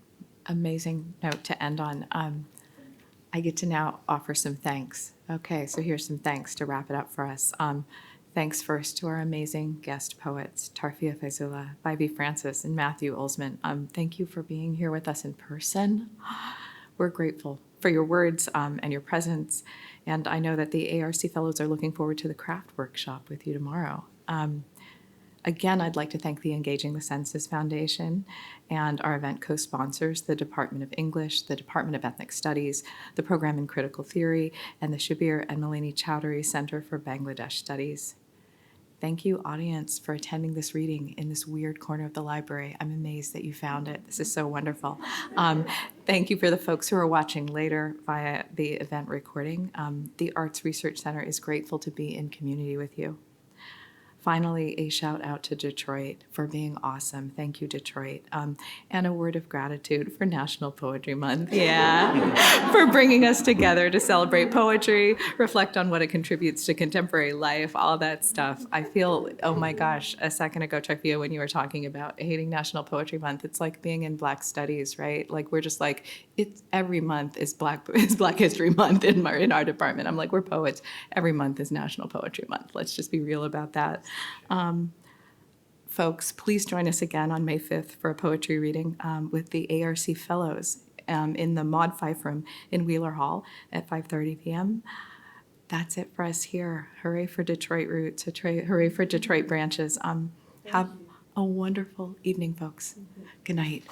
amazing note to end on. I get to now offer some thanks. Okay, so here's some thanks to wrap it up for us. Thanks first to our amazing guest poets, Tarfia Faizullah, Vivi Francis, and Matthew Olsman. Thank you for being here with us in person. We're grateful for your words and your presence. And I know that the ARC Fellows are looking forward to the craft workshop with you tomorrow. Again, I'd like to thank the Engaging the Senses Foundation and our event co-sponsors, the Department of English, the Department of Ethnic Studies, the Program in Critical Theory, and the Shabir and Malini Chowdhury Center for Bangladesh Studies. Thank you, audience, for attending this reading in this weird corner of the library. I'm amazed that you found it. This is so wonderful. Thank you for the folks who are watching later via the event recording. The Arts Research Center is grateful to be in community with you. Finally, a shout out to Detroit for being awesome. Thank you, Detroit. And a word of gratitude for National Poetry Month. Yeah, for bringing us together to celebrate poetry, reflect on what it contributes to contemporary life, all that stuff. I feel, oh my gosh, a second ago, Tarfia, when you were talking about hating National Poetry Month, it's like being in Black Studies, right? Like we're just like, it's every month is Black History Month in our department. I'm like, we're poets. Every month is National Poetry Month. Let's just be real about that. Folks, please join us again on May 5th for a poetry reading with the ARC Fellows in the Maud Fife Room in Wheeler Hall at 5:30 p.m. That's it for us here. Hooray for Detroit roots. Hooray for Detroit branches. Have a wonderful evening, folks. Good night.